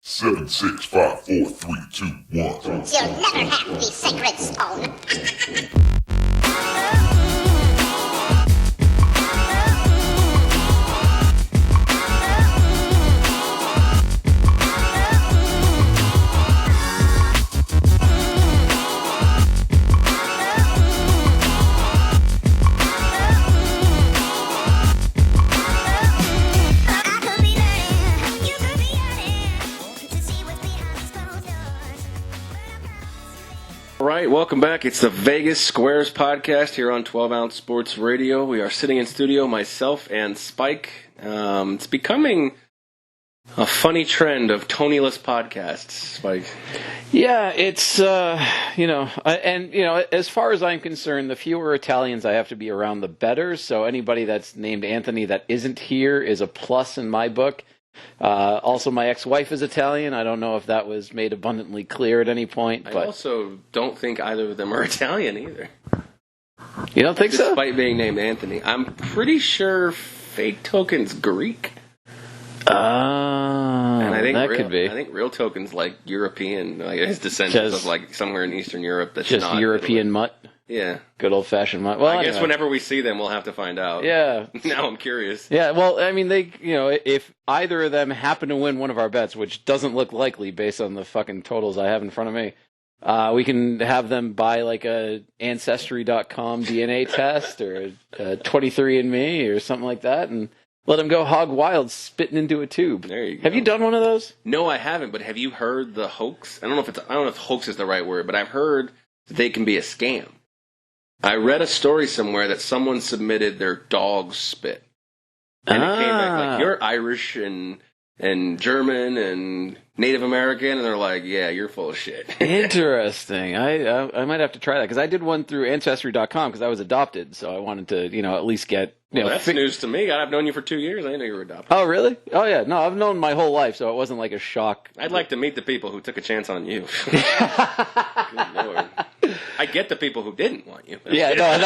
Seven, 6, 5, 4, 3, 2, 1. You'll never have the sacred stone. All right, welcome back. It's the Vegas Squares podcast here on 12 Ounce Sports Radio. We are sitting in studio, myself and Spike. It's becoming a funny trend of Tony-less podcasts, Spike. Yeah, it's, as far as I'm concerned, the fewer Italians I have to be around, the better. So anybody that's named Anthony that isn't here is a plus in my book. Also, my ex-wife is Italian. I don't know if that was made abundantly clear at any point. But I also don't think either of them are Italian either. You don't think so? Despite being named Anthony. I'm pretty sure Fake Token's Greek. And I think that could be. I think Real Token's like European. Like his descendants of like somewhere in Eastern Europe that's just not European Italy. mutt. Yeah. Good old-fashioned mutt. Well, I guess whenever we see them, we'll have to find out. Yeah. Now I'm curious. Yeah, well, I mean, if either of them happen to win one of our bets, which doesn't look likely based on the fucking totals I have in front of me, we can have them buy like a Ancestry.com DNA test or a 23andMe or something like that and let them go hog wild spitting into a tube. There you go. Have you done one of those? No, I haven't, but have you heard the hoax? I don't know if hoax is the right word, but I've heard that they can be a scam. I read a story somewhere that someone submitted their dog's spit. And it came back like, you're Irish and German and Native American, and they're like, yeah, you're full of shit. Interesting. I might have to try that, because I did one through Ancestry.com, because I was adopted, so I wanted to, at least get... that's news to me. I've known you for 2 years. I didn't know you were adopted. Oh, really? Oh, yeah. No, I've known my whole life, so it wasn't like a shock. I'd like to meet the people who took a chance on you. Good Lord. I get the people who didn't want you. Yeah, no,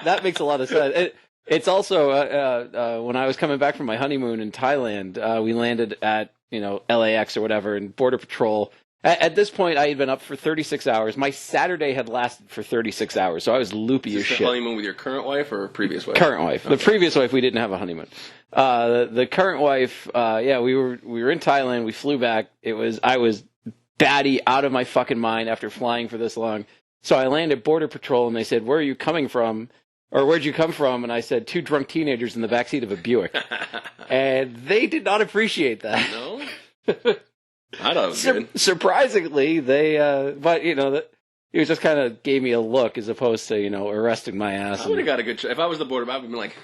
that makes a lot of sense. It's also, when I was coming back from my honeymoon in Thailand, we landed at, LAX or whatever, and Border Patrol. At this point, I had been up for 36 hours. My Saturday had lasted for 36 hours, so I was loopy as shit. The honeymoon with your current wife or previous wife? Current wife. Okay. The previous wife, we didn't have a honeymoon. The current wife, we were in Thailand. We flew back. I was batty out of my fucking mind after flying for this long. So I landed at Border Patrol, and they said, "Where are you coming from?" Or "Where'd you come from?" And I said, 2 drunk teenagers in the backseat of a Buick. And they did not appreciate that. No? I thought it was good. Surprisingly, they, it just kind of gave me a look as opposed to, arresting my ass. I would have got a good if I was the border, I would have been like,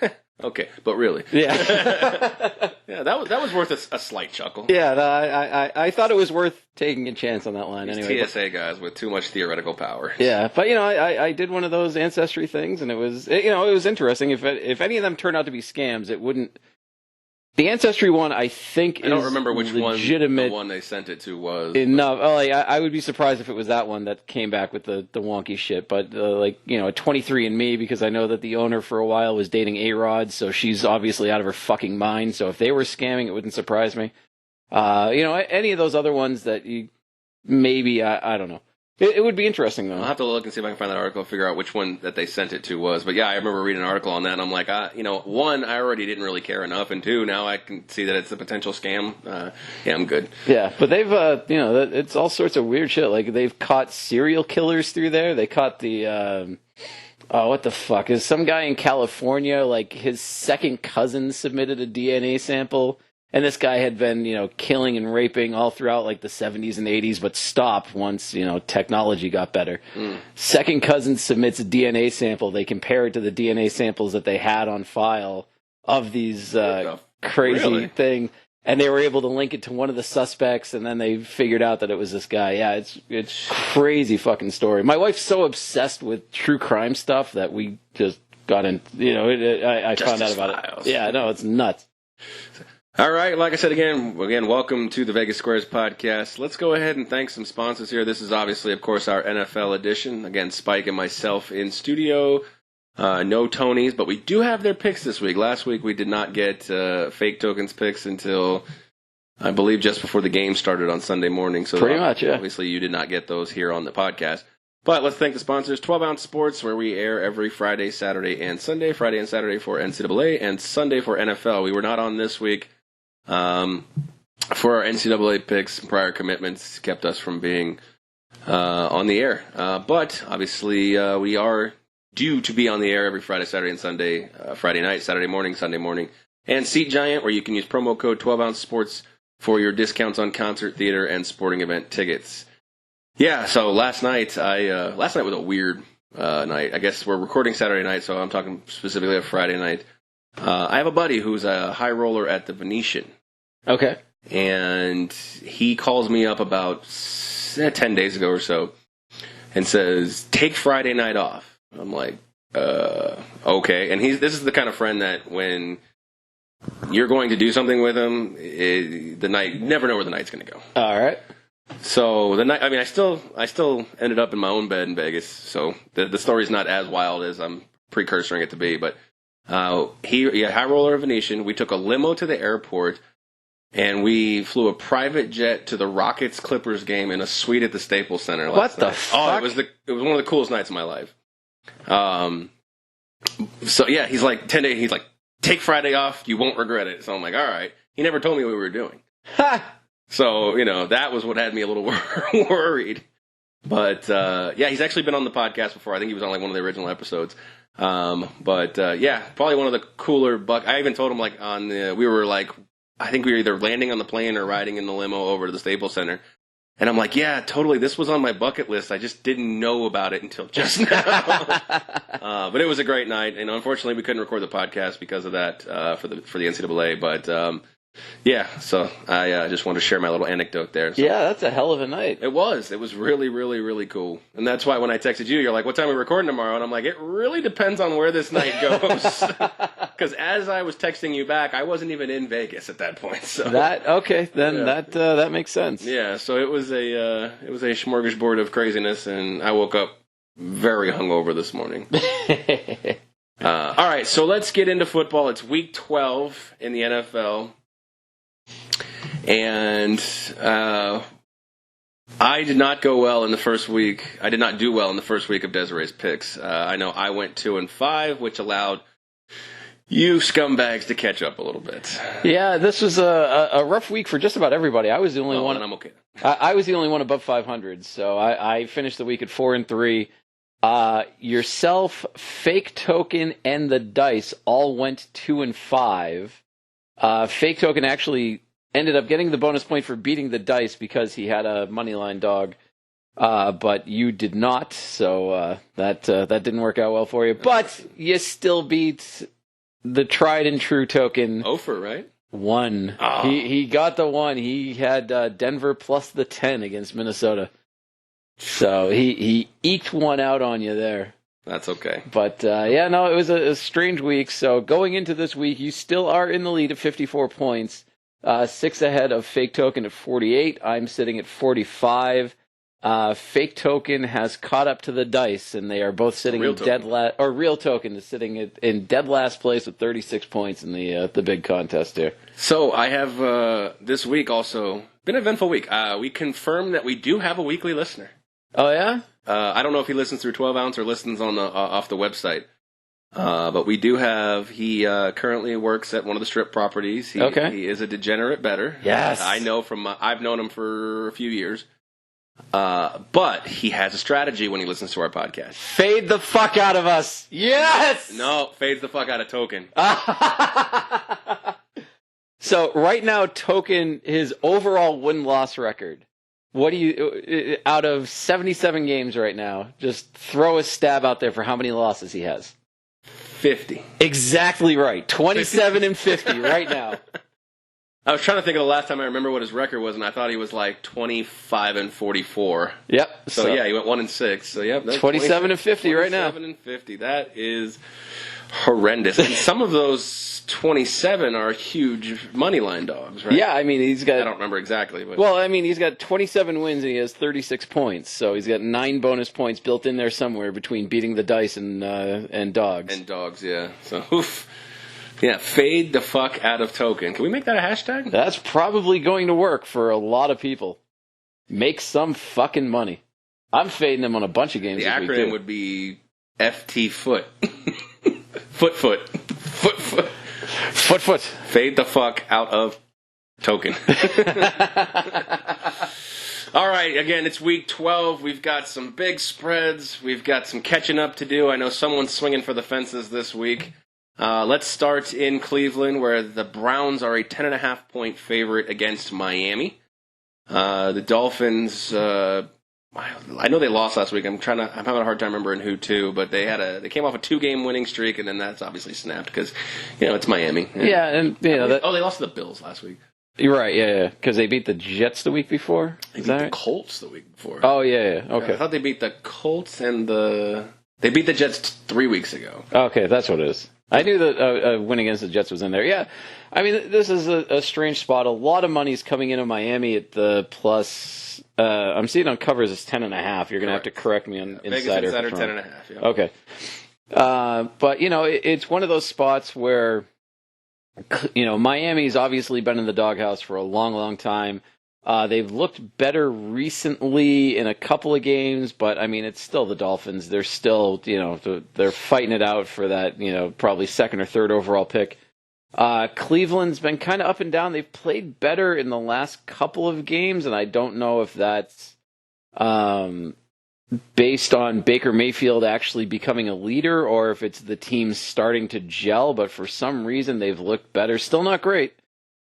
okay, but really. Yeah. Yeah, that was worth a slight chuckle. Yeah, no, I thought it was worth taking a chance on that line. These anyway. TSA guys with too much theoretical power. Yeah, but I did one of those Ancestry things, and it was interesting. If any of them turned out to be scams, it wouldn't. The Ancestry one, I think, I don't remember which legitimate. The one they sent it to was. No, I would be surprised if it was that one that came back with the wonky shit. But a 23andMe, because I know that the owner for a while was dating A-Rod, so she's obviously out of her fucking mind. So if they were scamming, it wouldn't surprise me. Any of those other ones that maybe I don't know. It would be interesting, though. I'll have to look and see if I can find that article, figure out which one that they sent it to was. But yeah, I remember reading an article on that, and I'm like, one, I already didn't really care enough, and two, now I can see that it's a potential scam. Yeah, I'm good. Yeah, but they've, it's all sorts of weird shit. Like, they've caught serial killers through there. They caught the, what the fuck? Is some guy in California, like, his second cousin submitted a DNA sample. And this guy had been, killing and raping all throughout, like, the 70s and 80s, but stopped once, technology got better. Second cousin submits a DNA sample. They compare it to the DNA samples that they had on file of these crazy thing. And they were able to link it to one of the suspects, and then they figured out that it was this guy. Yeah, it's crazy fucking story. My wife's so obsessed with true crime stuff that we just got in, I found out about Files. it. Yeah, no, it's nuts. All right, like I said again, welcome to the Vegas Squares podcast. Let's go ahead and thank some sponsors here. This is obviously, of course, our NFL edition. Again, Spike and myself in studio. No Tonys, but we do have their picks this week. Last week we did not get Fake Tokens picks until I believe just before the game started on Sunday morning. So Pretty much, yeah. Obviously, you did not get those here on the podcast. But let's thank the sponsors, 12 Ounce Sports, where we air every Friday, Saturday, and Sunday. Friday and Saturday for NCAA, and Sunday for NFL. We were not on this week for our NCAA picks. Prior commitments kept us from being on the air. But obviously, we are due to be on the air every Friday, Saturday, and Sunday. Friday night, Saturday morning, Sunday morning. And Seat Giant, where you can use promo code 12 Ounce Sports for your discounts on concert, theater, and sporting event tickets. Yeah, so last night was a weird night. I guess we're recording Saturday night, so I'm talking specifically of Friday night. I have a buddy who's a high roller at the Venetian. Okay. And he calls me up about 10 days ago or so and says, take Friday night off. I'm like, okay. And this is the kind of friend that when you're going to do something with him, never know where the night's going to go. All right. So the night, I still ended up in my own bed in Vegas. So the story's not as wild as I'm precursoring it to be. But high roller Venetian. We took a limo to the airport, and we flew a private jet to the Rockets Clippers game in a suite at the Staples Center. What the fuck? Oh, it was one of the coolest nights of my life. So yeah, he's like 10 days. He's like, take Friday off. You won't regret it. So I'm like, all right. He never told me what we were doing. So, that was what had me a little worried. But, yeah, he's actually been on the podcast before. I think he was on, one of the original episodes. Yeah, probably one of the cooler I even told him, we were, I think we were either landing on the plane or riding in the limo over to the Staples Center. And I'm like, yeah, totally, this was on my bucket list. I just didn't know about it until just now. But it was a great night. And unfortunately, we couldn't record the podcast because of that for the NCAA. But, yeah, so I just wanted to share my little anecdote there. So. Yeah, that's a hell of a night. It was really, really, really cool. And that's why when I texted you, you're like, what time are we recording tomorrow? And I'm like, it really depends on where this night goes. Because as I was texting you back, I wasn't even in Vegas at that point. So that makes sense. Yeah, so it was a smorgasbord of craziness, and I woke up very hungover this morning. All right, so let's get into football. It's week 12 in the NFL. And I did not go well in the first week. I did not do well in the first week of Desiree's picks. I know I went 2-5, which allowed you scumbags to catch up a little bit. Yeah, this was a rough week for just about everybody. I was the only one. And I'm okay. I was the only one above 500, so I finished the week at 4-3. Yourself, Fake Token, and the Dice all went 2-5. Fake Token actually ended up getting the bonus point for beating the Dice because he had a moneyline dog, but you did not, so that didn't work out well for you. But you still beat the tried and true Token. Ofer, right? 1. Oh. He got the 1. He had Denver plus the 10 against Minnesota. So he eked one out on you there. That's okay. But, it was a strange week. So going into this week, you still are in the lead at 54 points. 6 ahead of Fake Token at 48. I'm sitting at 45. Fake Token has caught up to the Dice, and they are both sitting in dead last. Or Real Token is sitting in dead last place with 36 points in the big contest here. So I have this week also been an eventful week. We confirmed that we do have a weekly listener. Oh yeah. I don't know if he listens through 12 Ounce or listens on the off the website. But we do have, he currently works at one of the strip properties. He is a degenerate bettor. Yes. I know I've known him for a few years. But he has a strategy when he listens to our podcast. Fade the fuck out of us. Yes! No, fades the fuck out of Token. So right now, Token, his overall win-loss record. What do you, out of 77 games right now, just throw a stab out there for how many losses he has. 50. Exactly right. 27-50 right now. I was trying to think of the last time I remember what his record was, and I thought he was like 25-44. Yep. So yeah, he went 1-6. So yep, 27-50 right now. 27-50. That is horrendous. And some of those 27 are huge money line dogs, right? Yeah, I mean he's got. I don't remember exactly, but well, I mean he's got 27 wins and he has 36 points, so he's got 9 bonus points built in there somewhere between beating the Dice and dogs. And dogs, yeah. So oof. Yeah, fade the fuck out of Token. Can we make that a hashtag? That's probably going to work for a lot of people. Make some fucking money. I'm fading them on a bunch of games The this week, acronym too. would be FT Foot. Foot. Foot. Fade the fuck out of Token. All right, again, it's week 12. We've got some big spreads. We've got some catching up to do. I know someone's swinging for the fences this week. Let's start in Cleveland, where the Browns are a 10.5-point favorite against Miami. The Dolphins, I know they lost last week. I'm having a hard time remembering who to, but they came off a 2-game winning streak, and then that's obviously snapped because it's Miami. Yeah, and they lost to the Bills last week. You're right, yeah, because they beat the Jets the week before. They beat the Colts the week before. Oh, yeah, okay. I thought they beat the Colts and they beat the Jets 3 weeks ago. Okay, that's what it is. I knew that a win against the Jets was in there. Yeah, I mean, this is a strange spot. A lot of money's coming into Miami at the plus. I'm seeing on covers it's 10.5. You're going to have to correct me on Insider. Vegas Insider 10.5. Yeah. Okay, but it's one of those spots where Miami's obviously been in the doghouse for a long, long time. They've looked better recently in a couple of games, but I mean, it's still the Dolphins. They're still, they're fighting it out for that, probably second or third overall pick. Cleveland's been kind of up and down. They've played better in the last couple of games, and I don't know if that's based on Baker Mayfield actually becoming a leader or if it's the team starting to gel, but for some reason they've looked better. Still not great.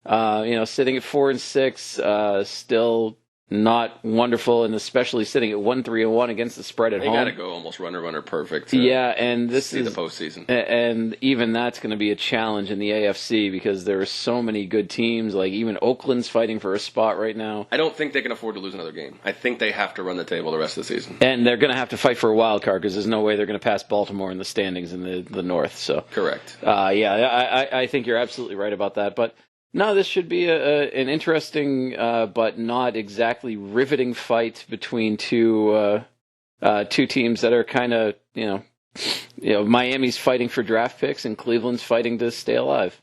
Sitting at 4-6, still not wonderful, and especially sitting at 1-3-1 against the spread at home. They got to go almost runner perfect. Yeah, and this is the postseason, and even that's going to be a challenge in the AFC because there are so many good teams. Like even Oakland's fighting for a spot right now. I don't think they can afford to lose another game. I think they have to run the table the rest of the season, and they're going to have to fight for a wild card because there's no way they're going to pass Baltimore in the standings in the North. So correct. I think you're absolutely right about that, but. No, this should be an interesting but not exactly riveting fight between two teams that are kind of Miami's fighting for draft picks and Cleveland's fighting to stay alive.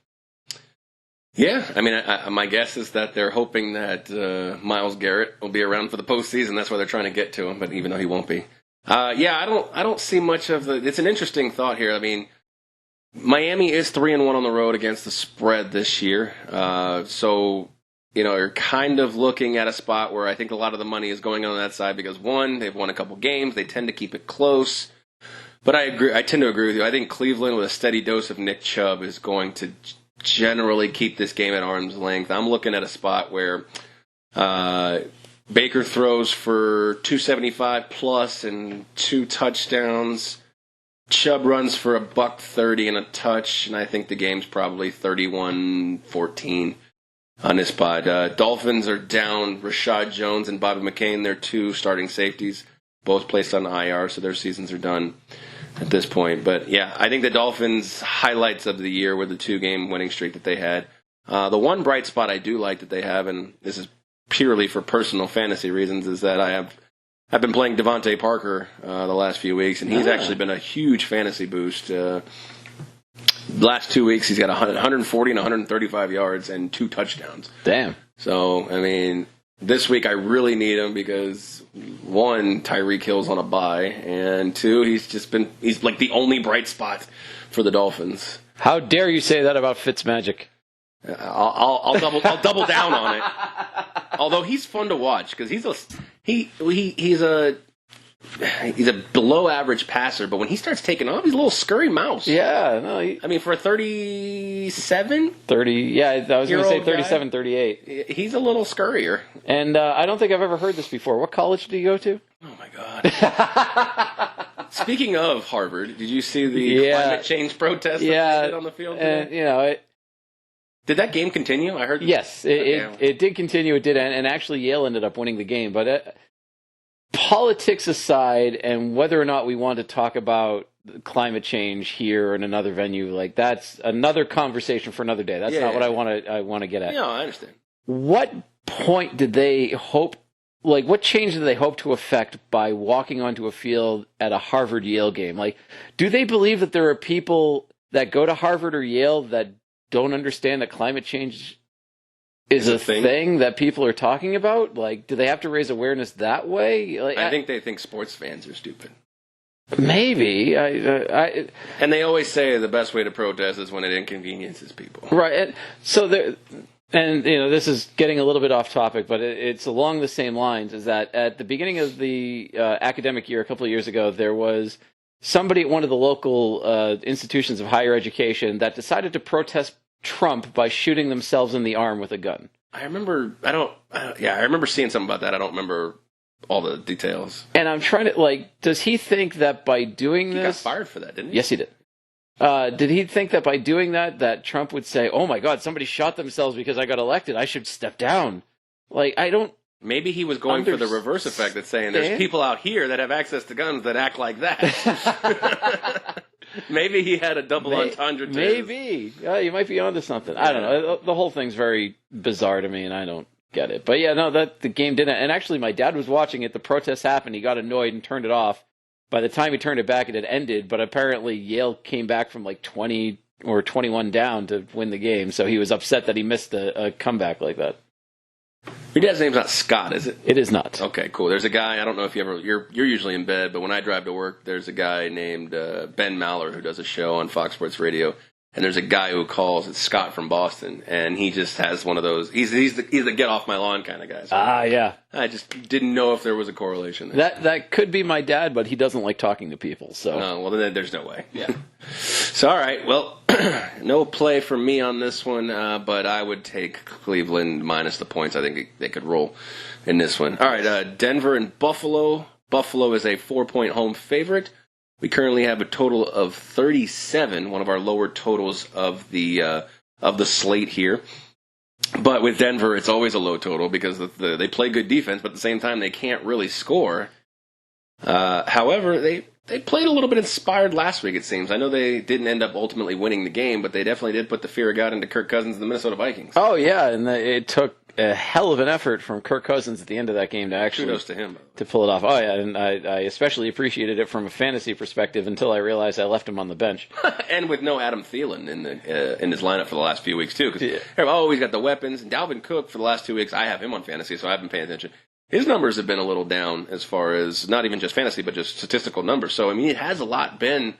Yeah, I mean, my guess is that they're hoping that Myles Garrett will be around for the postseason. That's why they're trying to get to him, but even though he won't be, I don't see much of the. It's an interesting thought here. I mean. Miami is 3-1 on the road against the spread this year. So, you're kind of looking at a spot where I think a lot of the money is going on that side because, one, they've won a couple games. They tend to keep it close. But I tend to agree with you. I think Cleveland with a steady dose of Nick Chubb is going to generally keep this game at arm's length. I'm looking at a spot where Baker throws for 275 plus and 2 touchdowns. Chubb runs for $130 and a touch, and I think the game's probably 31-14 on this spot. Dolphins are down Rashad Jones and Bobby McCain. They're 2 starting safeties, both placed on IR, so their seasons are done at this point. But, yeah, I think the Dolphins' highlights of the year were the 2-game winning streak that they had. The one bright spot I do like that they have, and this is purely for personal fantasy reasons, is that I've been playing Devontae Parker the last few weeks, and he's actually been a huge fantasy boost. Last 2 weeks, he's got 140 and 135 yards and 2 touchdowns. Damn. So, I mean, this week I really need him because, 1, Tyreek Hill's on a bye, and 2, he's like the only bright spot for the Dolphins. How dare you say that about Fitzmagic? I'll double down on it. Although he's fun to watch because he's a below average passer, but when he starts taking off, he's a little scurry mouse. Yeah, no. I mean, for a 37, 30. Yeah, I was going to say 37, guy, 38. He's a little scurrier. And I don't think I've ever heard this before. What college did you go to? Oh my God. Speaking of Harvard, did you see the climate change protest that they did on the field today? Did that game continue? I heard. Yes, it did continue. It did, and actually Yale ended up winning the game. But politics aside, and whether or not we want to talk about climate change here or in another venue, like that's another conversation for another day. That's not what I want to get at. Yeah, I understand. What point did they hope? Like, what change did they hope to affect by walking onto a field at a Harvard Yale game? Like, do they believe that there are people that go to Harvard or Yale that don't understand that climate change is a thing that people are talking about? Like, do they have to raise awareness that way? Like, I think they think sports fans are stupid. Maybe. And they always say the best way to protest is when it inconveniences people. Right. And this is getting a little bit off topic, but it's along the same lines, is that at the beginning of the academic year a couple of years ago, there was somebody at one of the local institutions of higher education that decided to protest Trump by shooting themselves in the arm with a gun. I remember seeing something about that. I don't remember all the details. And I'm trying to, does he think that by doing He this... got fired for that, didn't he? Yes, he did. Did he think that by doing that Trump would say, oh my God, somebody shot themselves because I got elected, I should step down? I don't... Maybe he was going for the reverse effect that's saying there's people out here that have access to guns that act like that. Maybe he had a double entendre. Maybe. You might be onto something. I don't know. The whole thing's very bizarre to me, and I don't get it. But yeah, no, the game didn't. And actually, my dad was watching it. The protest happened. He got annoyed and turned it off. By the time he turned it back, it had ended. But apparently, Yale came back from 20 or 21 down to win the game. So he was upset that he missed a comeback like that. Your dad's name's not Scott, is it? It is not. Okay, cool. There's a guy, I don't know if you're usually in bed, but when I drive to work, there's a guy named Ben Maller who does a show on Fox Sports Radio, and there's a guy who calls, it's Scott from Boston, and he just has one of those, he's the get off my lawn kind of guy. So yeah. I just didn't know if there was a correlation there. That could be my dad, but he doesn't like talking to people, so. Oh, well, then there's no way. Yeah. So, all right, well, no play from me on this one, but I would take Cleveland minus the points. I think they could roll in this one. All right, Denver and Buffalo. Buffalo is a 4-point home favorite. We currently have a total of 37, one of our lower totals of the slate here. But with Denver, it's always a low total because they play good defense, but at the same time, they can't really score. However, they played a little bit inspired last week, it seems. I know they didn't end up ultimately winning the game, but they definitely did put the fear of God into Kirk Cousins and the Minnesota Vikings. Oh, yeah, and it took a hell of an effort from Kirk Cousins at the end of that game to actually kudos to him to pull it off. Oh, yeah, and I especially appreciated it from a fantasy perspective until I realized I left him on the bench. And with no Adam Thielen in his lineup for the last few weeks, too. Because, he's got the weapons. And Dalvin Cook, for the last 2 weeks, I have him on fantasy, so I've been paying attention. His numbers have been a little down as far as not even just fantasy, but just statistical numbers. So, I mean, it has a lot been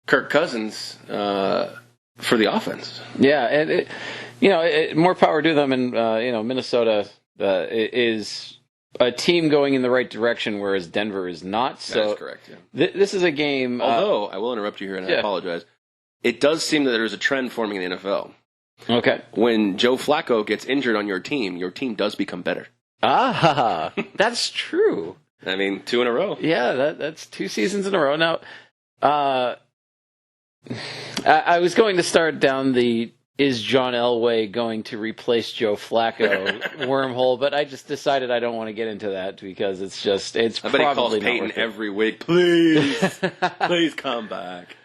Kirk Cousins for the offense. Yeah, and, more power to them. And, Minnesota is a team going in the right direction, whereas Denver is not. So that's correct, yeah. This is a game... Although, I will interrupt you here, and I apologize. It does seem that there's a trend forming in the NFL. Okay. When Joe Flacco gets injured on your team does become better. Ah, that's true. I mean, 2 in a row. Yeah, that's 2 seasons in a row. Now, I was going to start down the is John Elway going to replace Joe Flacco wormhole, but I just decided I don't want to get into that because it's I bet he calls Peyton every week. Please come back.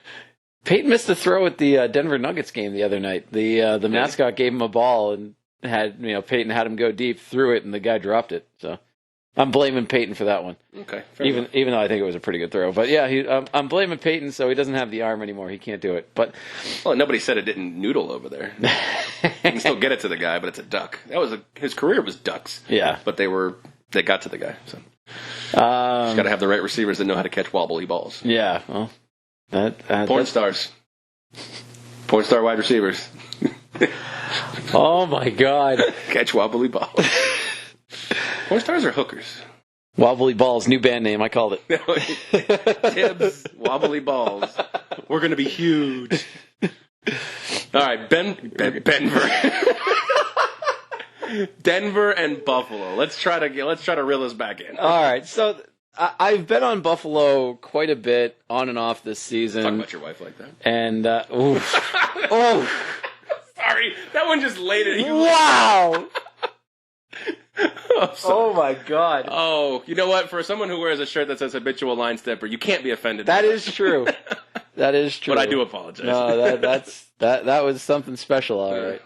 Peyton missed a throw at the Denver Nuggets game the other night. The mascot gave him a ball and Peyton had him go deep, threw it, and the guy dropped it. So I'm blaming Peyton for that one. Okay, even though I think it was a pretty good throw. But yeah, I'm blaming Peyton, so he doesn't have the arm anymore. He can't do it. But nobody said it didn't noodle over there. You can still get it to the guy, but it's a duck. His career was ducks. Yeah, but they got to the guy. So just got to have the right receivers that know how to catch wobbly balls. Yeah, well, porn stars, porn star wide receivers. Oh my God! Catch wobbly balls. Porn stars are hookers. Wobbly Balls, new band name. I called it. Tibbs, Wobbly Balls. We're gonna be huge. All right, Denver, Denver and Buffalo. Let's try to reel this back in. All right, so I've been on Buffalo quite a bit, on and off this season. Talk about your wife like that. And sorry, that one just laid it. Wow. Oh my God. Oh, you know what? For someone who wears a shirt that says habitual line stepper, you can't be offended. That is true. That is true. But I do apologize. No, that was something special, all right.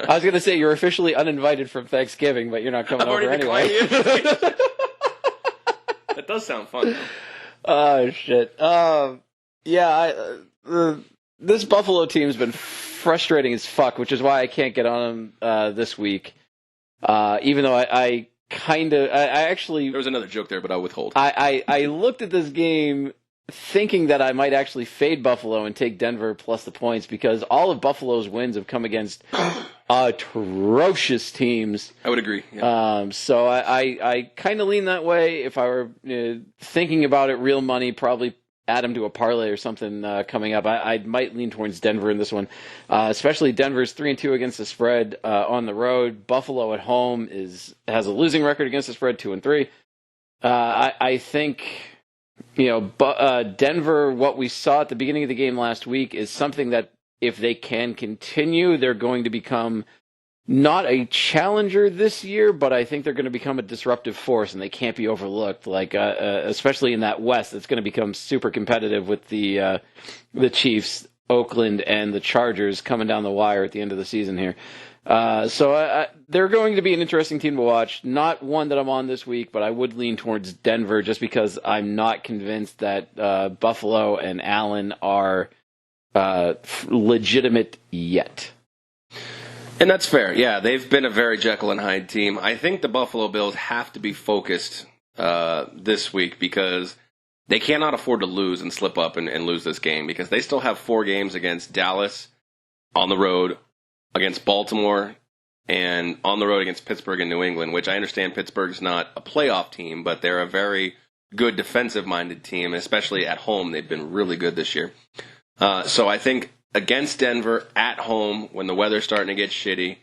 I was going to say you're officially uninvited from Thanksgiving, but you're not coming over anyway. That does sound fun, though. Oh, shit. Yeah, this Buffalo team's been frustrating as fuck, which is why I can't get on them this week. Even though I actually... There was another joke there, but I'll withhold. I looked at this game thinking that I might actually fade Buffalo and take Denver plus the points because all of Buffalo's wins have come against atrocious teams. I would agree. Yeah. So I kind of lean that way. If I were thinking about it, real money, probably add them to a parlay or something coming up. I might lean towards Denver in this one, especially Denver's 3-2 against the spread on the road. Buffalo at home has a losing record against the spread, 2-3. I think Denver. What we saw at the beginning of the game last week is something that if they can continue, they're going to become not a challenger this year, but I think they're going to become a disruptive force, and they can't be overlooked. Like especially in that West, it's going to become super competitive with the Chiefs, Oakland, and the Chargers coming down the wire at the end of the season here. So they're going to be an interesting team to watch. Not one that I'm on this week, but I would lean towards Denver just because I'm not convinced that Buffalo and Allen are legitimate yet. And that's fair. Yeah, they've been a very Jekyll and Hyde team. I think the Buffalo Bills have to be focused this week because they cannot afford to lose and slip up and lose this game because they still have 4 games against Dallas on the road, against Baltimore, and on the road against Pittsburgh and New England, which I understand Pittsburgh's not a playoff team, but they're a very good defensive-minded team, especially at home. They've been really good this year. So I think against Denver at home, when the weather's starting to get shitty,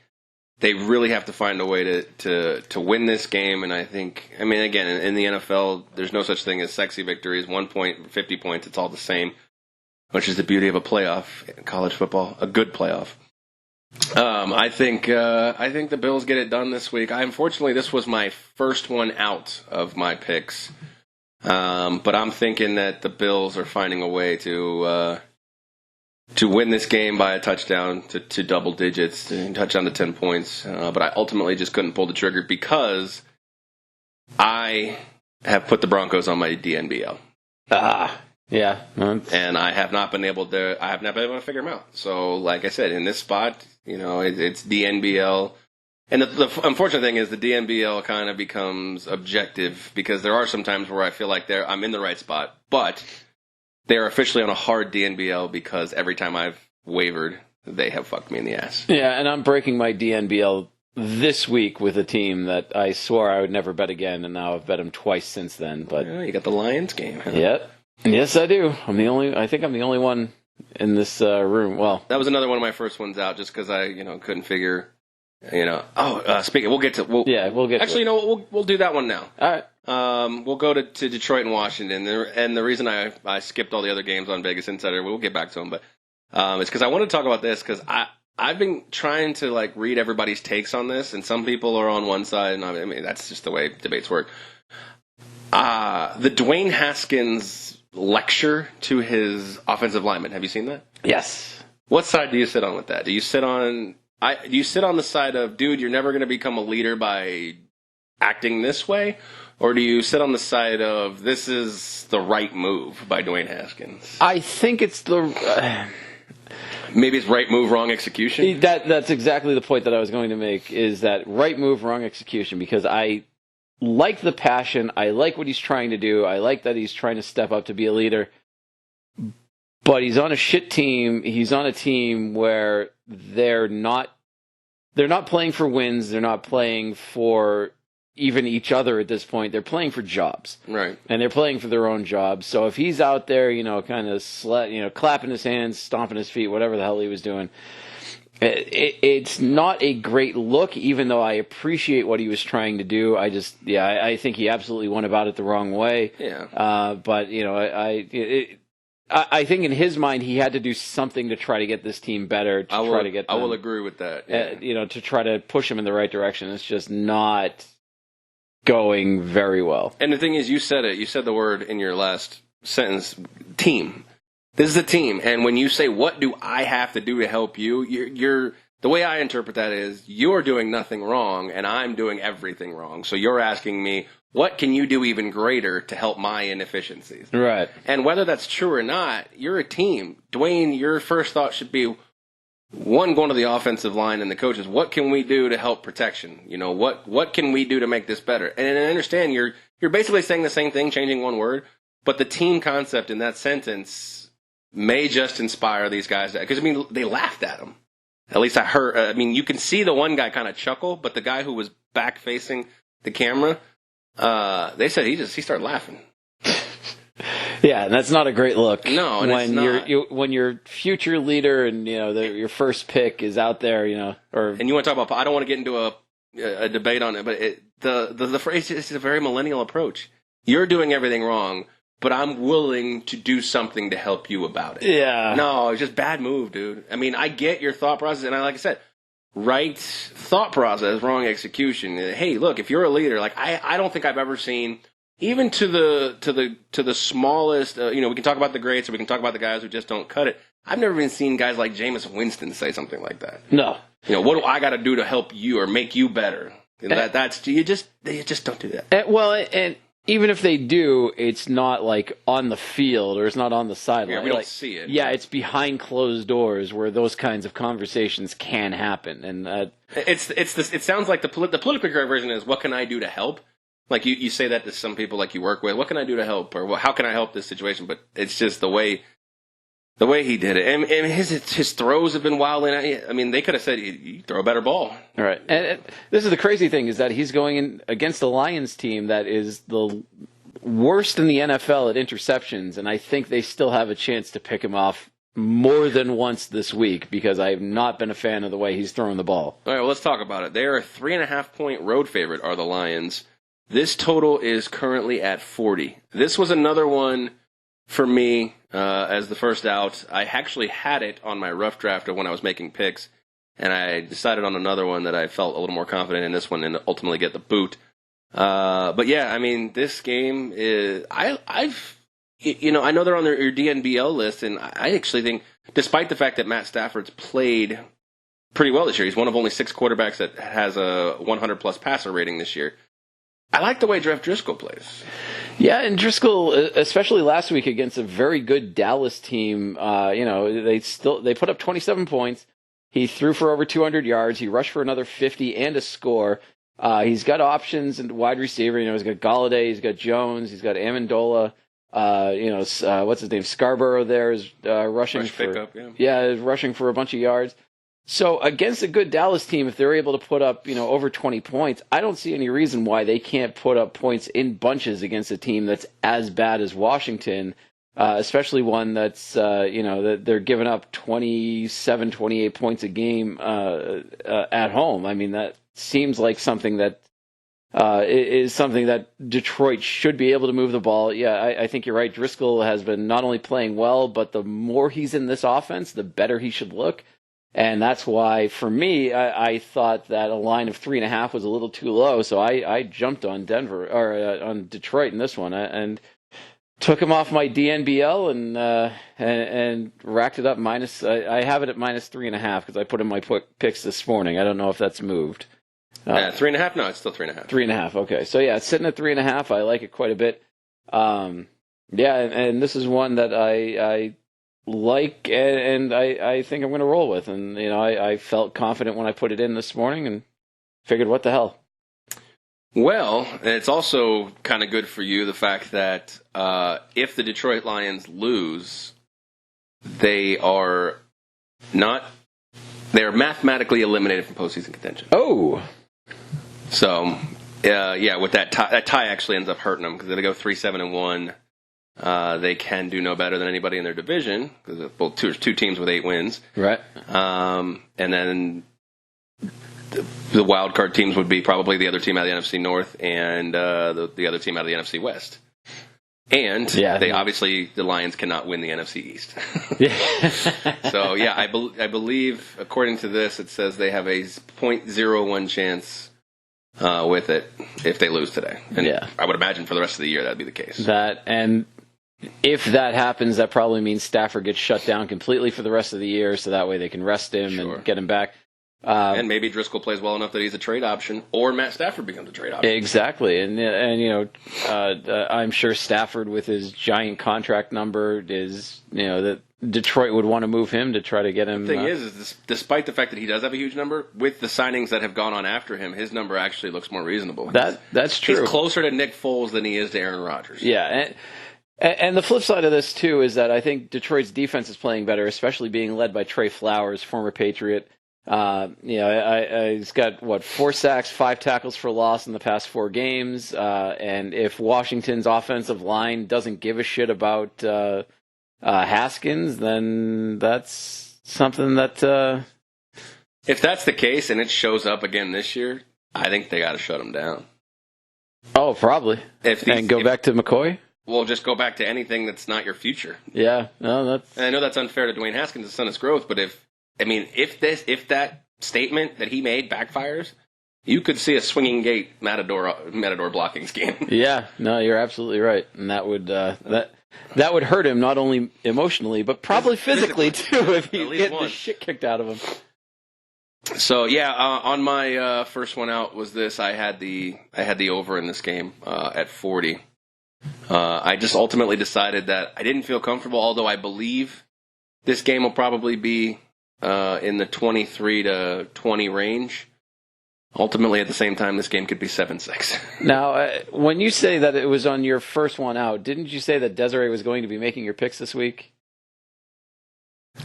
they really have to find a way to win this game. And I think, again, in the NFL, there's no such thing as sexy victories. 1 point, 50 points, it's all the same, which is the beauty of a playoff in college football, a good playoff. I think the Bills get it done this week. Unfortunately, this was my first one out of my picks, but I'm thinking that the Bills are finding a way to win this game by a touchdown to double digits, to touchdown to 10 points. But I ultimately just couldn't pull the trigger because I have put the Broncos on my DNBL. Yeah. And I have not been able to figure them out. So, like I said, in this spot, it's DNBL. And the unfortunate thing is the DNBL kind of becomes objective because there are some times where I feel like I'm in the right spot, but they're officially on a hard DNBL because every time I've wavered, they have fucked me in the ass. Yeah, and I'm breaking my DNBL this week with a team that I swore I would never bet again, and now I've bet them twice since then. But you got the Lions game. Huh? Yep. Yes, I do. I think I'm the only one in this room. Well, that was another one of my first ones out, just because I, couldn't figure. Speaking, we'll get to. We'll get. Actually, to we'll do that one now. All right. We'll go to Detroit and Washington, and the reason I skipped all the other games on Vegas Insider, we'll get back to them, but it's because I want to talk about this because I've been trying to read everybody's takes on this, and some people are on one side, and that's just the way debates work. The Dwayne Haskins lecture to his offensive lineman. Have you seen that? Yes. What side do you sit on with that? Do you sit on the side of, dude, you're never going to become a leader by acting this way? Or do you sit on the side of, this is the right move by Dwayne Haskins? I think it's the... Maybe it's right move, wrong execution? That's exactly the point that I was going to make, is that right move, wrong execution, because I like the passion. I like what he's trying to do. I like that he's trying to step up to be a leader. But he's on a shit team. He's on a team where they're not playing for wins. They're not playing for even each other at this point. They're playing for jobs. Right. And they're playing for their own jobs. So if he's out there, kind of clapping his hands, stomping his feet, whatever the hell he was doing, it's not a great look, even though I appreciate what he was trying to do. I think he absolutely went about it the wrong way. Yeah. But, I think in his mind he had to do something to try to get this team better. I will agree with that. Yeah. To try to push them in the right direction. It's just not going very well. And the thing is, you said it. You said the word in your last sentence, team. This is a team. And when you say, what do I have to do to help you? You're the way I interpret that is, you're doing nothing wrong and I'm doing everything wrong. So you're asking me, what can you do even greater to help my inefficiencies? Right. And whether that's true or not, you're a team. Dwayne, your first thought should be, one, going to the offensive line and the coaches. What can we do to help protection? You know, what can we do to make this better? And I understand you're basically saying the same thing, changing one word, but the team concept in that sentence may just inspire these guys. Because, I mean, they laughed at him. At least I heard. I mean, you can see the one guy kind of chuckle, but the guy who was back facing the camera, they said he started laughing. Yeah, and that's not a great look. No, and when it's not. when your future leader and your first pick is out there, And you want to talk about? I don't want to get into a debate on it, but the phrase is a very millennial approach. You're doing everything wrong, but I'm willing to do something to help you about it. Yeah. No, it's just bad move, dude. I mean, I get your thought process, and like I said, right thought process, wrong execution. Hey, look, if you're a leader, like I don't think I've ever seen. Even to the smallest, we can talk about the greats, or we can talk about the guys who just don't cut it. I've never even seen guys like Jameis Winston say something like that. No. What do I got to do to help you or make you better? And they just don't do that. And even if they do, it's not like on the field or it's not on the sideline. Yeah, we don't see it. Yeah, it's behind closed doors where those kinds of conversations can happen, and it sounds like the politically correct version is, what can I do to help? Like you say that to some people like you work with. What can I do to help, or how can I help this situation? But it's just the way he did it, and his throws have been wild. I mean, they could have said you throw a better ball. All right, and this is the crazy thing, is that he's going in against the Lions team that is the worst in the NFL at interceptions, and I think they still have a chance to pick him off more than once this week, because I have not been a fan of the way he's throwing the ball. All right, well, let's talk about it. They are a 3.5-point road favorite, are the Lions. This total is currently at 40. This was another one for me as the first out. I actually had it on my rough draft of when I was making picks, and I decided on another one that I felt a little more confident in this one and ultimately get the boot. But yeah, I mean, this game is I know they're on your DNBL list, and I actually think, despite the fact that Matt Stafford's played pretty well this year, he's one of only 6 quarterbacks that has a 100-plus passer rating this year. I like the way Jeff Driscoll plays. Yeah, and Driscoll, especially last week against a very good Dallas team, they put up 27 points. He threw for over 200 yards. He rushed for another 50 and a score. He's got options in wide receiver. He's got Golladay, he's got Jones, he's got Amendola. What's his name? Scarborough there is rushing Rush for pickup, is rushing for a bunch of yards. So against a good Dallas team, if they're able to put up, over 20 points, I don't see any reason why they can't put up points in bunches against a team that's as bad as Washington, especially one that's, that they're giving up 27, 28 points a game at home. I mean, that seems like something that is something that Detroit should be able to move the ball. Yeah, I think you're right. Driscoll has been not only playing well, but the more he's in this offense, the better he should look. And that's why, for me, I thought that a line of 3.5 was a little too low. So I jumped on on Detroit in this one and took him off my DNBL and racked it up minus. I have it at minus 3.5 because I put in my picks this morning. I don't know if that's moved. 3.5? No, it's still 3.5. 3.5. Okay, so yeah, it's sitting at 3.5. I like it quite a bit. Yeah, and this is one that I like, and I think I'm going to roll with. And, I felt confident when I put it in this morning and figured, what the hell? Well, it's also kind of good for you, the fact that if the Detroit Lions lose, they are mathematically eliminated from postseason contention. Oh! So, with that tie actually ends up hurting them, because they go 3-7-1. They can do no better than anybody in their division, because both two teams with 8 wins. Right. And then the wild card teams would be probably the other team out of the NFC North and the other team out of the NFC West. And the Lions cannot win the NFC East. So I believe, according to this, it says they have a 0.01 chance with it if they lose today. And I would imagine for the rest of the year that'd be the case. And if that happens, that probably means Stafford gets shut down completely for the rest of the year, so that way they can rest him and get him back. And maybe Driscoll plays well enough that he's a trade option, or Matt Stafford becomes a trade option. Exactly, and I'm sure Stafford with his giant contract number is that Detroit would want to move him to try to get him. The thing is despite the fact that he does have a huge number, with the signings that have gone on after him, his number actually looks more reasonable. That's true. He's closer to Nick Foles than he is to Aaron Rodgers. Yeah, and the flip side of this too is that I think Detroit's defense is playing better, especially being led by Trey Flowers, former Patriot. He's got 4 sacks, 5 tackles for loss in the past 4 games. And if Washington's offensive line doesn't give a shit about Haskins, then that's something that. If that's the case and it shows up again this year, I think they got to shut him down. Oh, probably. And go back to McCoy. Well, just go back to anything that's not your future. Yeah, no, that's. And I know that's unfair to Dwayne Haskins' son his growth, but if that statement that he made backfires, you could see a swinging gate Matador blocking scheme. Yeah, no, you're absolutely right, and that would that would hurt him not only emotionally but probably physically too if he's getting the shit kicked out of him. So yeah, on my first one out was this. I had the over in this game at 40. I just ultimately decided that I didn't feel comfortable, although I believe this game will probably be in the 23 to 20 range. Ultimately, at the same time, this game could be 7-6. Now, when you say that it was on your first one out, didn't you say that Desiree was going to be making your picks this week?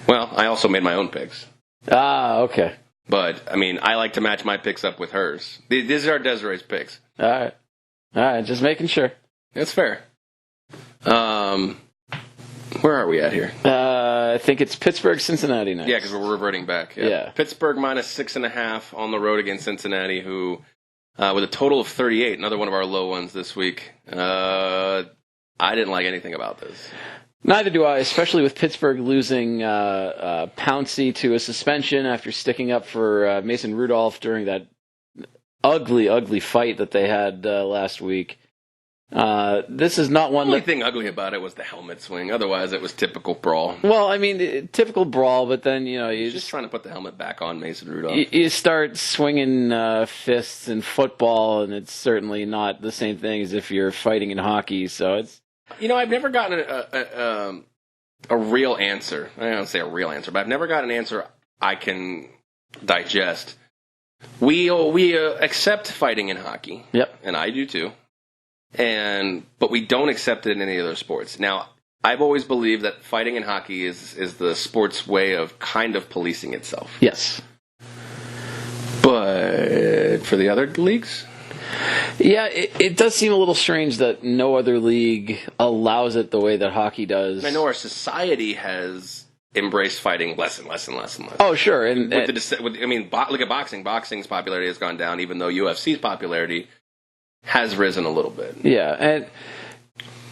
Well, I also made my own picks. Ah, okay. But, I mean, I like to match my picks up with hers. These are Desiree's picks. All right, just making sure. That's fair. Where are we at here? I think it's Pittsburgh, Cincinnati next. Yeah, because we're reverting back. Yeah. Pittsburgh minus 6.5 on the road against Cincinnati, who, with a total of 38, another one of our low ones this week. I didn't like anything about this. Neither do I, especially with Pittsburgh losing Pouncey to a suspension after sticking up for Mason Rudolph during that ugly, ugly fight that they had last week. This is not one. The only thing ugly about it was the helmet swing. Otherwise, it was typical brawl. Well, I mean, typical brawl, but then you're just trying to put the helmet back on Mason Rudolph. You start swinging fists in football, and it's certainly not the same thing as if you're fighting in hockey. So it's. I've never gotten a real answer. I don't say a real answer, but I've never got an answer I can digest. We accept fighting in hockey. Yep, and I do too. But we don't accept it in any other sports. Now, I've always believed that fighting in hockey is the sport's way of kind of policing itself. Yes. But for the other leagues? Yeah, it does seem a little strange that no other league allows it the way that hockey does. I know our society has embraced fighting less and less and less and less. Oh, sure. Look at boxing. Boxing's popularity has gone down, even though UFC's popularity has risen a little bit. Yeah, and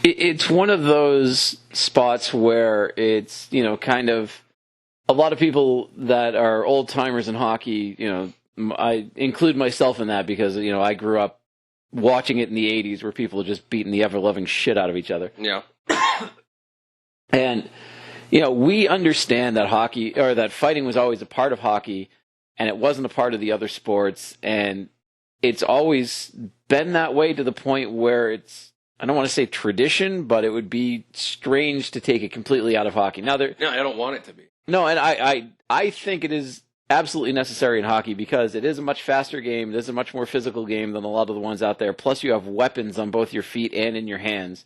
it's one of those spots where it's, kind of a lot of people that are old timers in hockey, I include myself in that because, I grew up watching it in the 80s where people are just beating the ever-loving shit out of each other. Yeah. And, we understand that hockey, or that fighting was always a part of hockey, and it wasn't a part of the other sports, and it's always been that way to the point where it's, I don't want to say tradition, but it would be strange to take it completely out of hockey. No, I don't want it to be. No, and I think it is absolutely necessary in hockey because it is a much faster game. It is a much more physical game than a lot of the ones out there. Plus, you have weapons on both your feet and in your hands.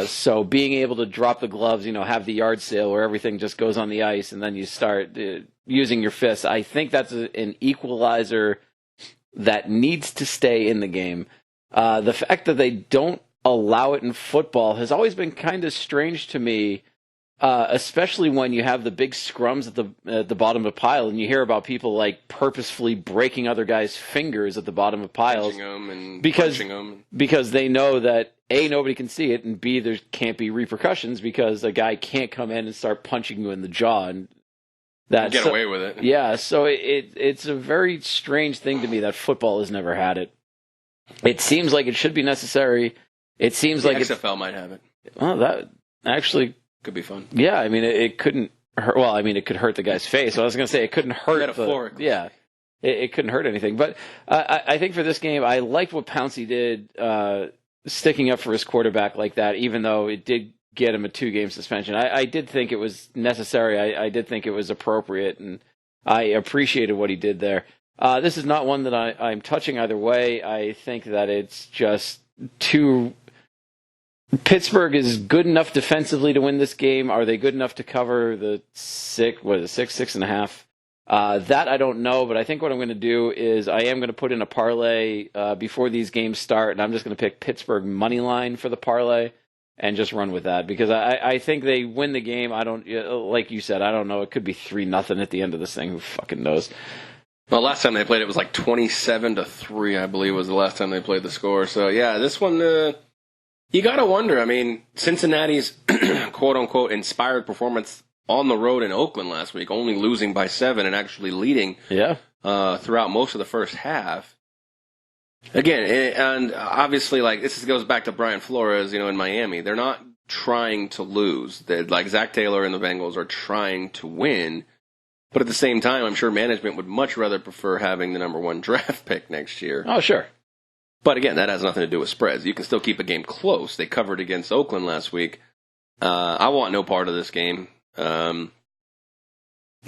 So being able to drop the gloves, have the yard sale where everything just goes on the ice and then you start using your fists, I think that's an equalizer that needs to stay in the game. The fact that they don't allow it in football has always been kind of strange to me, especially when you have the big scrums at the bottom of a pile, and you hear about people like purposefully breaking other guys' fingers at the bottom of piles, punching them. Because they know that A, nobody can see it, and B, there can't be repercussions because a guy can't come in and start punching you in the jaw and get away with it. Yeah, so it's a very strange thing to me that football has never had it. It seems like it should be necessary. It seems like XFL might have it. Well, that actually could be fun. Yeah, I mean, it couldn't hurt. Well, I mean, it could hurt the guy's face. I was going to say it couldn't hurt. Metaphorically. It couldn't hurt anything. But I think for this game, I liked what Pouncey did, sticking up for his quarterback like that, even though it did get him a 2-game suspension. I did think it was necessary. I did think it was appropriate, and I appreciated what he did there. This is not one that I'm touching either way. I think that it's just too... Pittsburgh is good enough defensively to win this game. Are they good enough to cover the 6.5? That I don't know, but I think what I'm going to do is I am going to put in a parlay before these games start, and I'm just going to pick Pittsburgh money line for the parlay and just run with that, because I think they win the game. I don't, like you said, I don't know. It could be 3-0 at the end of this thing. Who fucking knows? Well, last time they played it was like 27-3, I believe, was the last time they played the score. So yeah, this one, you got to wonder. I mean, Cincinnati's quote unquote inspired performance on the road in Oakland last week, only losing by 7 and actually leading throughout most of the first half. Again, and obviously, like, this goes back to Brian Flores, in Miami. They're not trying to lose. Like, Zach Taylor and the Bengals are trying to win. But at the same time, I'm sure management would much rather prefer having the number 1 draft pick next year. Oh, sure. But again, that has nothing to do with spreads. You can still keep a game close. They covered against Oakland last week. I want no part of this game. But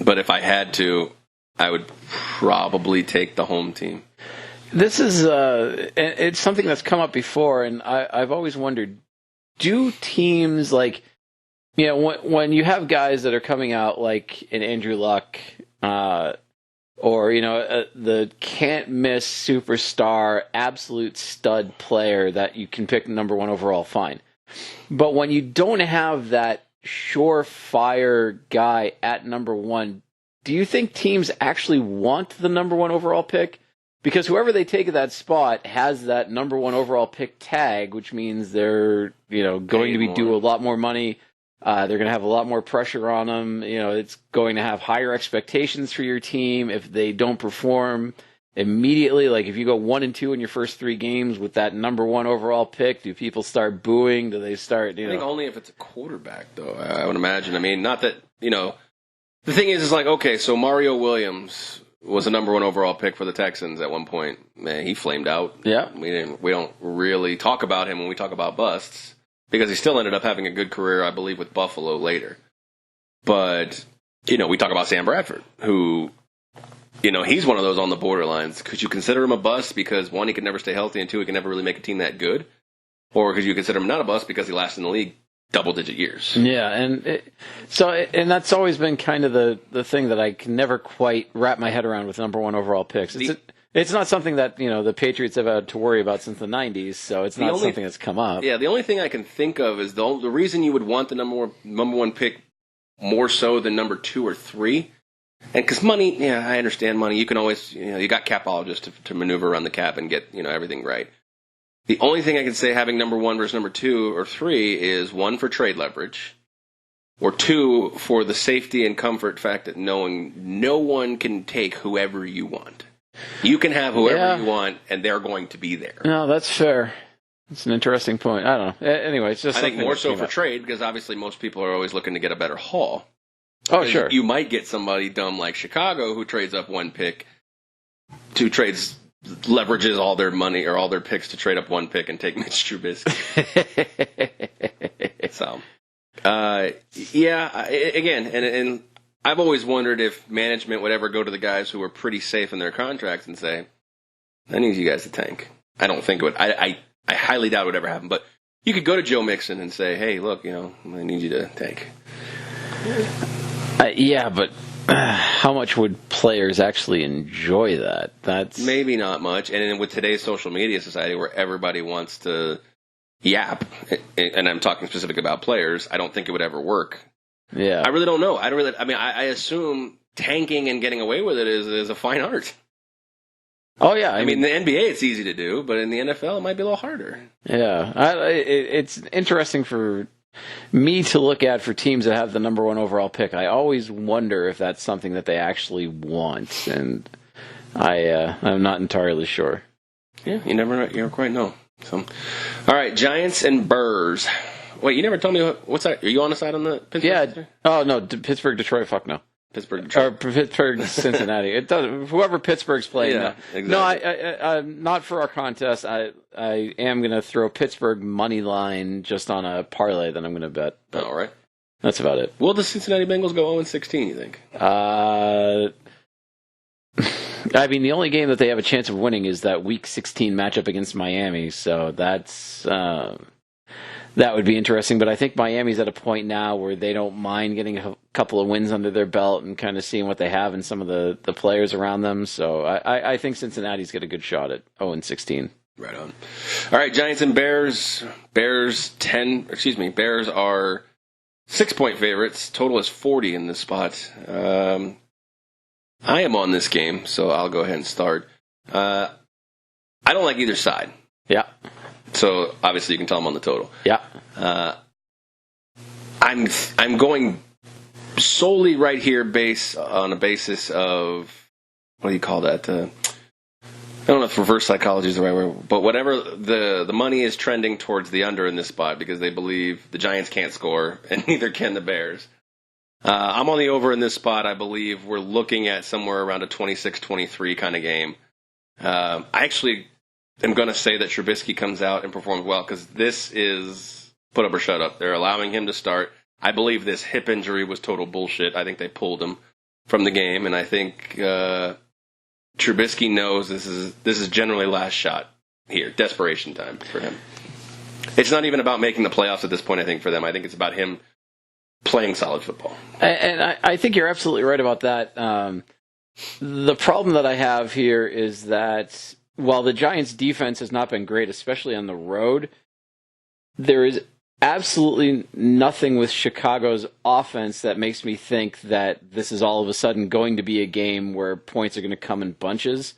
if I had to, I would probably take the home team. This is it's something that's come up before, and I've always wondered, do teams, like, when you have guys that are coming out like an Andrew Luck, or the can't miss superstar, absolute stud player that you can pick number 1 overall, fine. But when you don't have that surefire guy at number 1, do you think teams actually want the number 1 overall pick? Because whoever they take at that spot has that number 1 overall pick tag, which means they're going to be due a lot more money. They're going to have a lot more pressure on them. It's going to have higher expectations for your team if they don't perform immediately. Like, if you go 1-2 in your first 3 games with that number 1 overall pick, do people start booing? Do they start? I think only if it's a quarterback, though. I would imagine. I mean, not that the thing is like, okay, so Mario Williams was a number 1 overall pick for the Texans at one point. Man, he flamed out. Yeah, we don't really talk about him when we talk about busts, because he still ended up having a good career, I believe, with Buffalo later. But we talk about Sam Bradford, who he's one of those on the borderlines. Could you consider him a bust because, 1, he could never stay healthy, and 2, he could never really make a team that good? Or could you consider him not a bust because he lasted in the league double-digit years? Yeah, and that's always been kind of the thing that I can never quite wrap my head around with number 1 overall picks. It's not something that the Patriots have had to worry about since the 90s, so it's not something that's come up. Yeah, the only thing I can think of is the reason you would want the number 1 pick more so than number 2 or 3. And because money, I understand money. You can always, you got capologists to maneuver around the cap and get, everything right. The only thing I can say having number 1 versus number 2 or 3 is 1 for trade leverage, or 2 for the safety and comfort fact that knowing no one can take whoever you want. You can have whoever you want, and they're going to be there. No, that's fair. It's an interesting point. I don't know. Anyway, it's just I think more so for trade, because obviously most people are always looking to get a better haul. Oh, sure. You might get somebody dumb like Chicago who trades up 1 pick, 2 trades, leverages all their money or all their picks to trade up 1 pick and take Mitch Trubisky. So, again, and I've always wondered if management would ever go to the guys who were pretty safe in their contracts and say, I need you guys to tank. I don't think it would. I highly doubt it would ever happen. But you could go to Joe Mixon and say, hey, look, I need you to tank. Yeah, but how much would players actually enjoy that? That's maybe not much. And with today's social media society where everybody wants to yap, and I'm talking specific about players, I don't think it would ever work. Yeah, I really don't know. I assume tanking and getting away with it is a fine art. Oh yeah, I mean, in the NBA it's easy to do, but in the NFL it might be a little harder. Yeah, it's interesting for me to look at for teams that have the number 1 overall pick. I always wonder if that's something that they actually want, and I'm not entirely sure. Yeah, you never quite know. So, all right, Giants and Burrs. Wait, you never told me what's that? Are you on the side on the Pittsburgh? Yeah. Oh no, Pittsburgh, Detroit. Fuck no. Pittsburgh, Or Detroit. Pittsburgh, Cincinnati. It does. Whoever Pittsburgh's playing. Yeah, No. exactly. No, I not for our contest. I am going to throw Pittsburgh money line just on a parlay that I'm going to bet. But All right. that's about it. Will the Cincinnati Bengals go 0-16? You think? I mean, the only game that they have a chance of winning is that Week 16 matchup against Miami. So that's that would be interesting. But I think Miami's at a point now where they don't mind getting a couple of wins under their belt and kind of seeing what they have in some of the players around them. So I think Cincinnati's got a good shot at 0-16. Right on. All right, Giants and Bears. Bears are 6-point favorites. Total is 40 in this spot. I am on this game, so I'll go ahead and start. I don't like either side. Yeah. So obviously you can tell I'm on the total. Yeah. I'm going solely right here on a basis of, what do you call that? I don't know if reverse psychology is the right word, but whatever the money is trending towards the under in this spot because they believe the Giants can't score and neither can the Bears. I'm on the over in this spot. I believe we're looking at somewhere around a 26-23 kind of game. I actually am going to say that Trubisky comes out and performs well because this is put up or shut up. They're allowing him to start. I believe this hip injury was total bullshit. I think they pulled him from the game, and I think Trubisky knows this is generally last shot here. Desperation time for him. It's not even about making the playoffs at this point, I think, for them. I think it's about him playing solid football. And I think you're absolutely right about that. The problem that I have here is that while the Giants' defense has not been great, especially on the road, there is absolutely nothing with Chicago's offense that makes me think that this is all of a sudden going to be a game where points are going to come in bunches.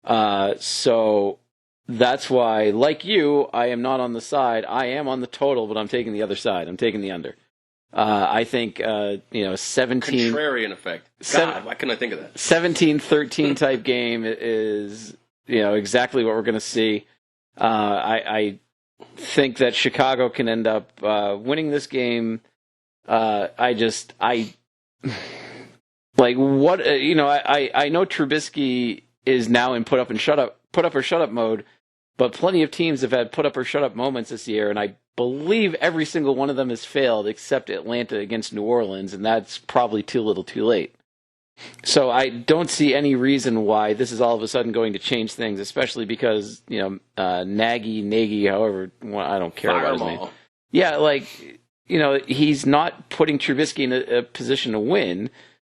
So that's why, like you, I am not on the side. I am on the total, but I'm taking the other side. I'm taking the under. I think 17 Contrarian effect. God, why couldn't I think of that? 17-13 type game is exactly what we're going to see. I think that Chicago can end up winning this game. I know Trubisky is now in put up or shut up mode, but plenty of teams have had put up or shut up moments this year, and I believe every single one of them has failed except Atlanta against New Orleans, and that's probably too little too late. So I don't see any reason why this is all of a sudden going to change things, especially because, Nagy, however, I don't care about his name. Fireball. Yeah, he's not putting Trubisky in a position to win.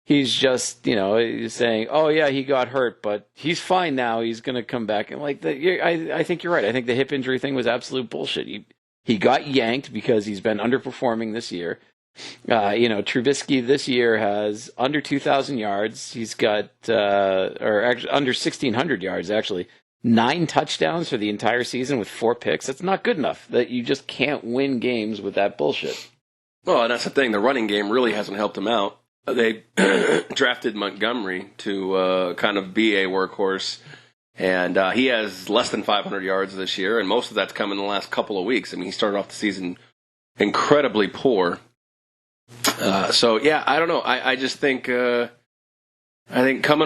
He's just, he's saying, oh, yeah, he got hurt, but he's fine now. He's going to come back. And I think you're right. I think the hip injury thing was absolute bullshit. He got yanked because he's been underperforming this year. Trubisky this year has under 2,000 yards. He's got, under 1,600 yards, actually. 9 touchdowns for the entire season with 4 picks. That's not good enough. That you just can't win games with that bullshit. Well, and that's the thing. The running game really hasn't helped him out. They drafted Montgomery to kind of be a workhorse, and he has less than 500 yards this year, and most of that's come in the last couple of weeks. I mean, he started off the season incredibly poor. I don't know. I just think coming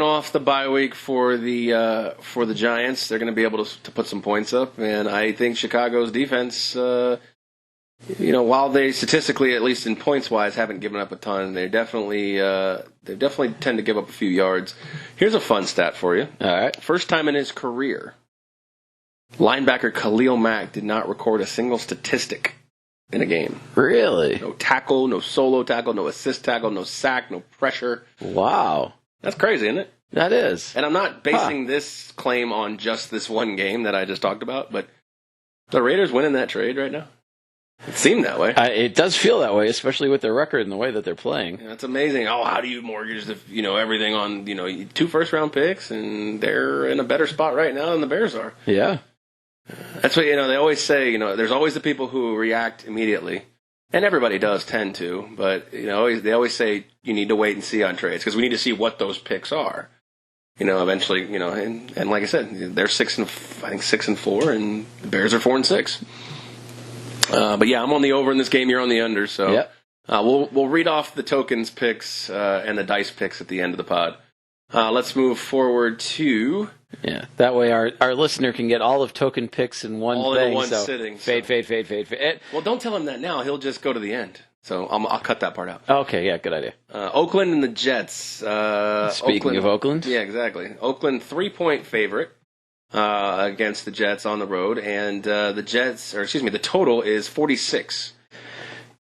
off the bye week for the Giants, they're going to be able to put some points up, and I think Chicago's defense, while they statistically, at least in points wise, haven't given up a ton, they definitely tend to give up a few yards. Here's a fun stat for you. All right. First time in his career, linebacker Khalil Mack did not record a single statistic in a game. Really? No tackle, no solo tackle, no assist tackle, no sack, no pressure. Wow. That's crazy, isn't it? That is. And I'm not basing this claim on just this one game that I just talked about, but the Raiders winning that trade right now? It seemed that way. It does feel that way, especially with their record and the way that they're playing. That's amazing. Oh, how do you mortgage everything on 2 first-round picks, and they're in a better spot right now than the Bears are. Yeah. That's what they always say. There's always the people who react immediately, and everybody does tend to. But they always say you need to wait and see on trades because we need to see what those picks are. Eventually, and like I said, they're 6-4, and the Bears are 4-6. But yeah, I'm on the over in this game. You're on the under. So Yep. we'll read off the tokens picks and the dice picks at the end of the pod. Let's move forward to Yeah, that way our listener can get all of token picks in one all thing. in one so sitting. Fade. Well, don't tell him that now. He'll just go to the end. So I'll cut that part out. Okay, yeah, good idea. Oakland and the Jets. Speaking of Oakland. Yeah, exactly. Oakland 3-point favorite against the Jets on the road, and the total is 46.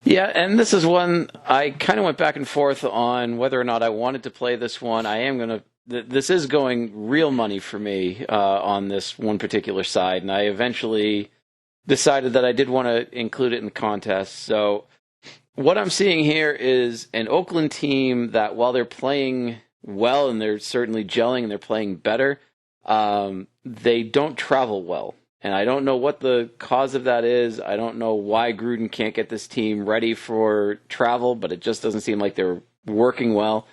Yeah, and this is one I kind of went back and forth on whether or not I wanted to play this one. I am going to. This is going real money for me on this one particular side, and I eventually decided that I did want to include it in the contest. So what I'm seeing here is an Oakland team that, while they're playing well and they're certainly gelling and they're playing better, they don't travel well. And I don't know what the cause of that is. I don't know why Gruden can't get this team ready for travel, but it just doesn't seem like they're working well.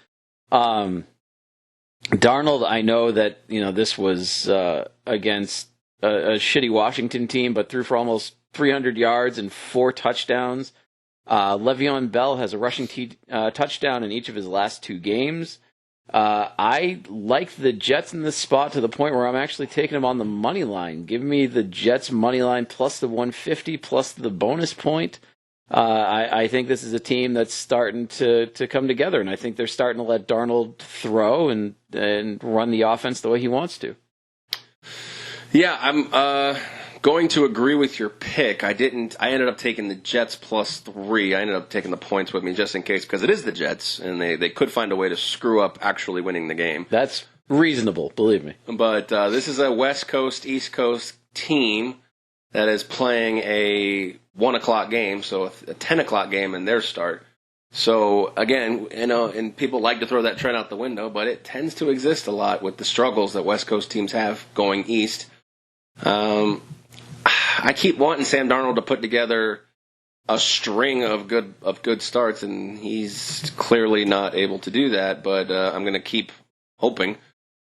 Darnold, I know that this was against a shitty Washington team, but threw for almost 300 yards and 4 touchdowns. Le'Veon Bell has a rushing touchdown in each of his last 2 games. I like the Jets in this spot to the point where I'm actually taking them on the money line. Give me the Jets money line plus the 150 plus the bonus point. I think this is a team that's starting to come together, and I think they're starting to let Darnold throw and run the offense the way he wants to. Yeah, I'm going to agree with your pick. I ended up taking the Jets plus 3. I ended up taking the points with me just in case, because it is the Jets, and they could find a way to screw up actually winning the game. That's reasonable, believe me. But this is a West Coast, East Coast team that is playing a 1 o'clock game, so a 10 o'clock game in their start. So, again, and people like to throw that trend out the window, but it tends to exist a lot with the struggles that West Coast teams have going east. I keep wanting Sam Darnold to put together a string of good starts, and he's clearly not able to do that, but I'm going to keep hoping.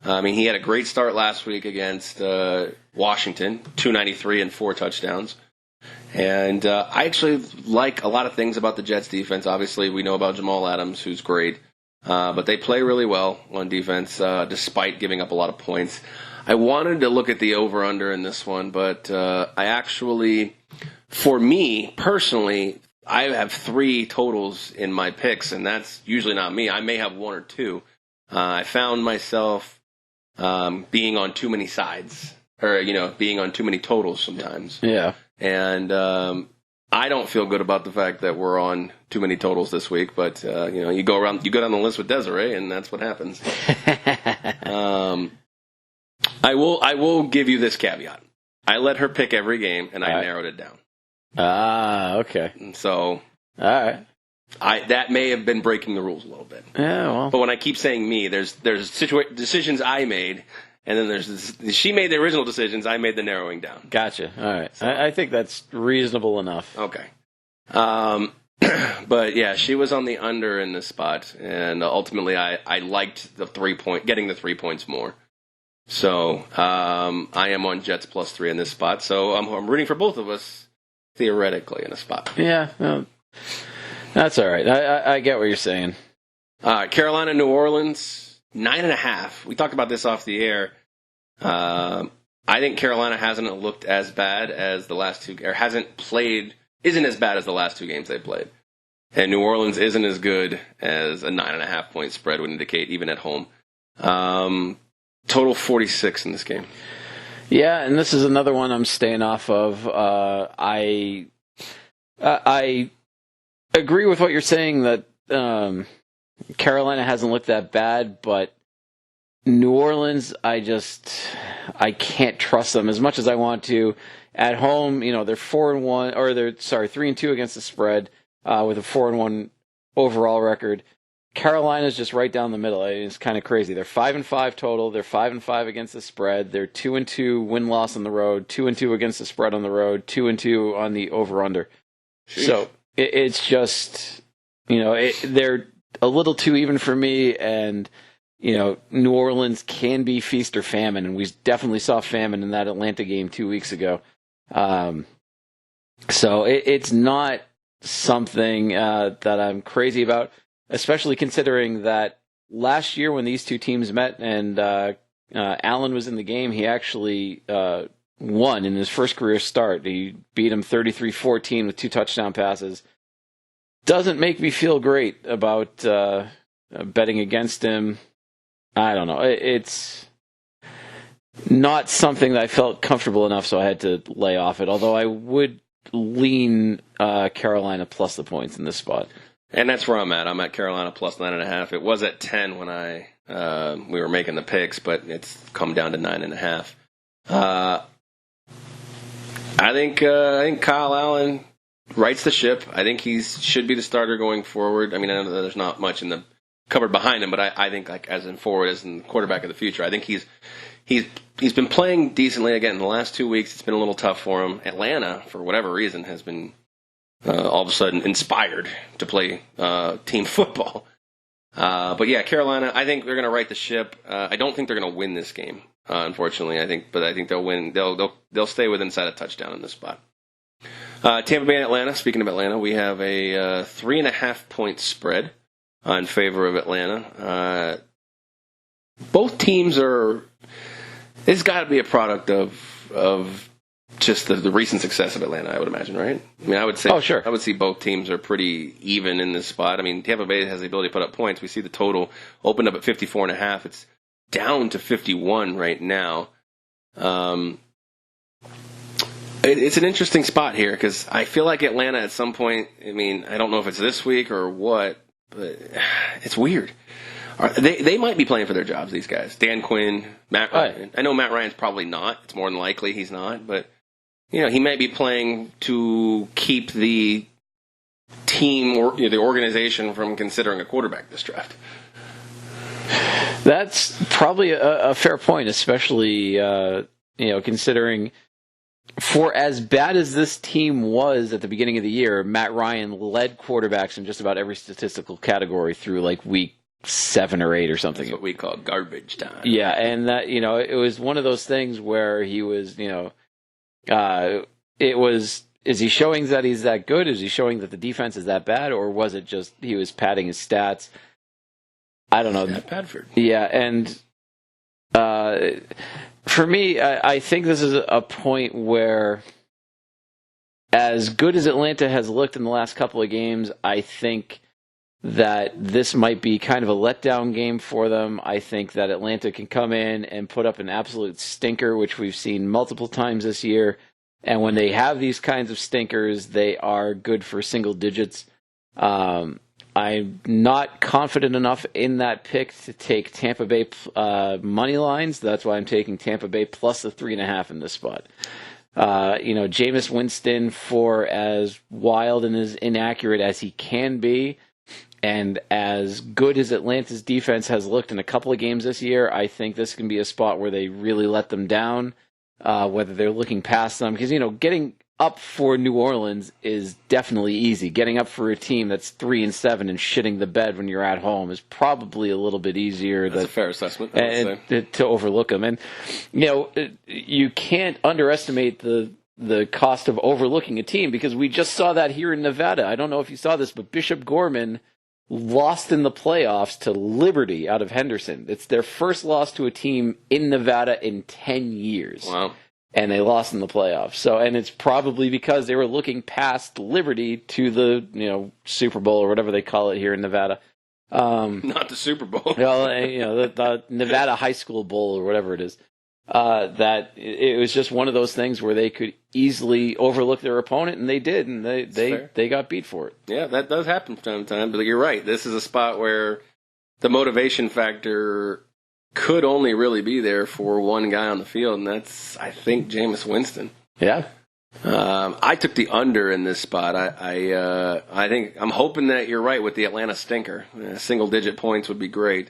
I mean, he had a great start last week against Washington, 293 and 4 touchdowns. And I actually like a lot of things about the Jets defense. Obviously, we know about Jamal Adams, who's great. But they play really well on defense, despite giving up a lot of points. I wanted to look at the over-under in this one, but I actually, for me, personally, I have 3 totals in my picks, and that's usually not me. I may have 1 or 2. I found myself being on too many sides, or, being on too many totals sometimes. Yeah. And I don't feel good about the fact that we're on too many totals this week, but you go down the list with Desiree, and that's what happens. I will give you this caveat. I let her pick every game, and I narrowed it down. Ah, okay. So, all right. That may have been breaking the rules a little bit. Yeah, well. But when I keep saying me, there's decisions I made. And then she made the original decisions. I made the narrowing down. Gotcha. All right. So. I think that's reasonable enough. Okay. But yeah, she was on the under in this spot, and ultimately I liked the 3-point, getting the 3 points more. So I am on Jets plus 3 in this spot. So I'm rooting for both of us theoretically in a spot. Yeah. No, that's all right. I get what you're saying. Carolina, New Orleans. 9.5. We talked about this off the air. I think Carolina hasn't looked as bad as the last 2, or isn't as bad as the last 2 games they played. And New Orleans isn't as good as a 9.5 point spread would indicate, even at home. Total 46 in this game. Yeah, and this is another one I'm staying off of. I agree with what you're saying that Carolina hasn't looked that bad, but New Orleans, I can't trust them as much as I want to. At home, they're 4-1, or they're 3-2 against the spread, with a 4-1 overall record. Carolina's just right down the middle. It's kind of crazy. They're 5-5 total. They're 5-5 against the spread. They're 2-2 win-loss on the road, 2-2 against the spread on the road, 2-2 on the over/under. So it's just, they're a little too even for me, and New Orleans can be feast or famine, and we definitely saw famine in that Atlanta game 2 weeks ago. So it's not something that I'm crazy about, especially considering that last year when these two teams met and Allen was in the game, he actually won in his first career start. He beat him 33-14 with 2 touchdown passes. Doesn't make me feel great about betting against him. I don't know. It's not something that I felt comfortable enough, so I had to lay off it. Although I would lean Carolina plus the points in this spot. And that's where I'm at. I'm at Carolina plus 9.5. It was at 10 when we were making the picks, but it's come down to 9.5. I think Kyle Allen rights the ship. I think he should be the starter going forward. I mean, I know that there's not much in the cupboard behind him, but I think like as in forward, as in quarterback of the future, I think he's been playing decently. Again, in the last 2 weeks, it's been a little tough for him. Atlanta, for whatever reason, has been all of a sudden inspired to play team football. But yeah, Carolina, I think they're going to right the ship. I don't think they're going to win this game, unfortunately. I think they'll win. They'll stay within inside a touchdown in this spot. Tampa Bay and Atlanta. Speaking of Atlanta, we have a 3.5 point spread in favor of Atlanta. Both teams are. It's got to be a product of just the recent success of Atlanta, I would imagine, right? I mean, I would say. Oh, sure. I would see both teams are pretty even in this spot. I mean, Tampa Bay has the ability to put up points. We see the total opened up at 54.5. It's down to 51 right now. It's an interesting spot here because I feel like Atlanta at some point, I mean, I don't know if it's this week or what, but it's weird. They might be playing for their jobs, these guys. Dan Quinn, Matt Ryan. Right. I know Matt Ryan's probably not. It's more than likely he's not. But, he might be playing to keep the team or the organization from considering a quarterback this draft. That's probably a fair point, especially, considering for as bad as this team was at the beginning of the year, Matt Ryan led quarterbacks in just about every statistical category through like week 7 or 8 or something. That's what we call garbage time. Yeah, and that it was one of those things where he was, it was. Is he showing that he's that good? Is he showing that the defense is that bad, or was it just he was padding his stats? I don't know. Matt Padford. Yeah, and for me, I think this is a point where, as good as Atlanta has looked in the last couple of games, I think that this might be kind of a letdown game for them. I think that Atlanta can come in and put up an absolute stinker, which we've seen multiple times this year. And when they have these kinds of stinkers, they are good for single digits. I'm not confident enough in that pick to take Tampa Bay money lines. That's why I'm taking Tampa Bay plus the 3.5 in this spot. Jameis Winston, for as wild and as inaccurate as he can be, and as good as Atlanta's defense has looked in a couple of games this year, I think this can be a spot where they really let them down, whether they're looking past them. Because, getting up for New Orleans is definitely easy. Getting up for a team that's 3-7 and shitting the bed when you're at home is probably a little bit easier. That's a fair assessment. To overlook them. And, you can't underestimate the cost of overlooking a team, because we just saw that here in Nevada. I don't know if you saw this, but Bishop Gorman lost in the playoffs to Liberty out of Henderson. It's their first loss to a team in Nevada in 10 years. Wow. And they lost in the playoffs. So, and it's probably because they were looking past Liberty to the, Super Bowl or whatever they call it here in Nevada. Not the Super Bowl. The Nevada High School Bowl or whatever it is. That it was just one of those things where they could easily overlook their opponent, and they did, and they got beat for it. Yeah, that does happen from time to time. But you're right. This is a spot where the motivation factor could only really be there for one guy on the field, and that's, I think, Jameis Winston. Yeah. I took the under in this spot. I think I'm hoping that you're right with the Atlanta stinker. Single digit points would be great.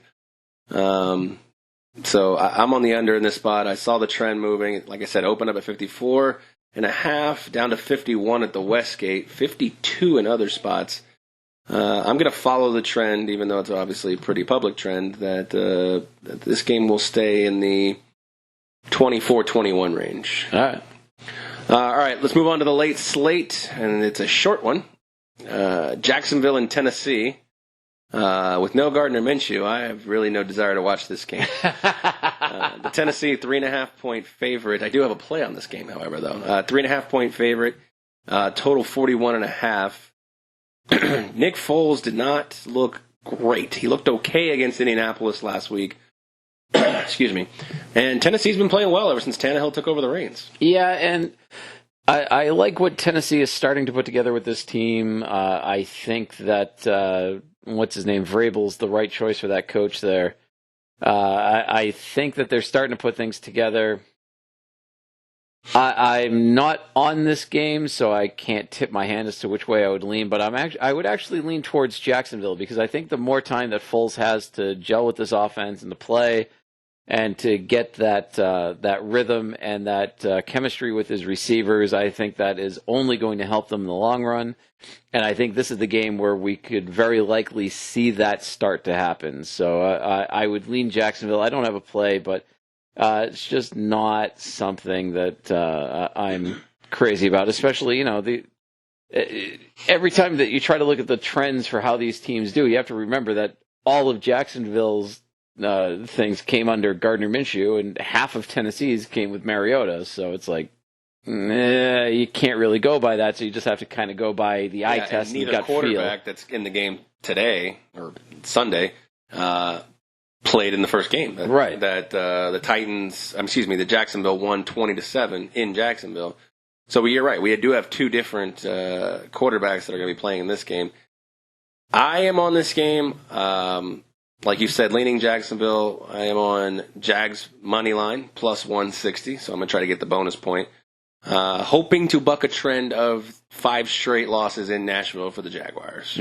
So I'm on the under in this spot. I saw the trend moving. Like I said, opened up at 54.5, down to 51 at the Westgate, 52 in other spots. I'm going to follow the trend, even though it's obviously a pretty public trend, that this game will stay in the 24-21 range. All right. All right, let's move on to the late slate, and it's a short one. Jacksonville and Tennessee. With no Gardner Minshew, I have really no desire to watch this game. The Tennessee 3.5-point favorite. I do have a play on this game, however, though. 3.5-point favorite. Total 41.5. Nick Foles did not look great. He looked okay against Indianapolis last week. Excuse me. And Tennessee's been playing well ever since Tannehill took over the reins. Yeah, and I like what Tennessee is starting to put together with this team. I think that, what's his name, Vrabel's the right choice for that coach there. I think that they're starting to put things together. I'm not on this game, so I can't tip my hand as to which way I would lean, but I would actually lean towards Jacksonville because I think the more time that Foles has to gel with this offense and to play and to get that rhythm and that chemistry with his receivers, I think that is only going to help them in the long run. And I think this is the game where we could very likely see that start to happen. So I would lean Jacksonville. I don't have a play, but it's just not something that I'm crazy about, especially, every time that you try to look at the trends for how these teams do, you have to remember that all of Jacksonville's things came under Gardner Minshew, and half of Tennessee's came with Mariota. So it's like, you can't really go by that. So you just have to kind of go by the eye test and neither gut quarterback feel. that's in the game today or Sunday played in the first game. Right. That the Jacksonville won 20-7 in Jacksonville. So you're right. We do have two different quarterbacks that are going to be playing in this game. I am on this game. Like you said, leaning Jacksonville. I am on Jags money line plus 160. So I'm going to try to get the bonus point. Hoping to buck a trend of 5 straight losses in Nashville for the Jaguars.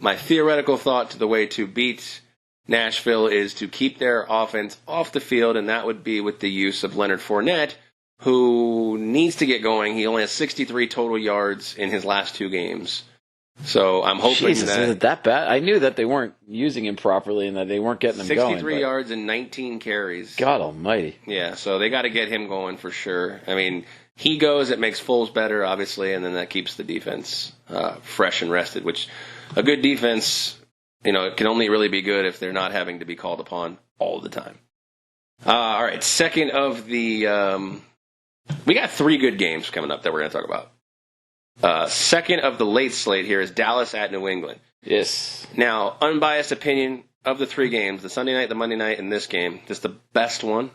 My theoretical thought to the way to beat Nashville is to keep their offense off the field, and that would be with the use of Leonard Fournette, who needs to get going. He only has 63 total yards in his last 2 games. So I'm hoping Jesus, is it that bad? I knew that they weren't using him properly and that they weren't getting him 63 going. 63 yards and 19 carries. God almighty. Yeah, so they got to get him going for sure. I mean, he goes, it makes Foles better, obviously, and then that keeps the defense fresh and rested, which a good defense, it can only really be good if they're not having to be called upon all the time. All right, second of the we got 3 good games coming up that we're going to talk about. Second of the late slate here is Dallas at New England. Yes. Now, unbiased opinion of the 3 games, the Sunday night, the Monday night, and this game, is the best one?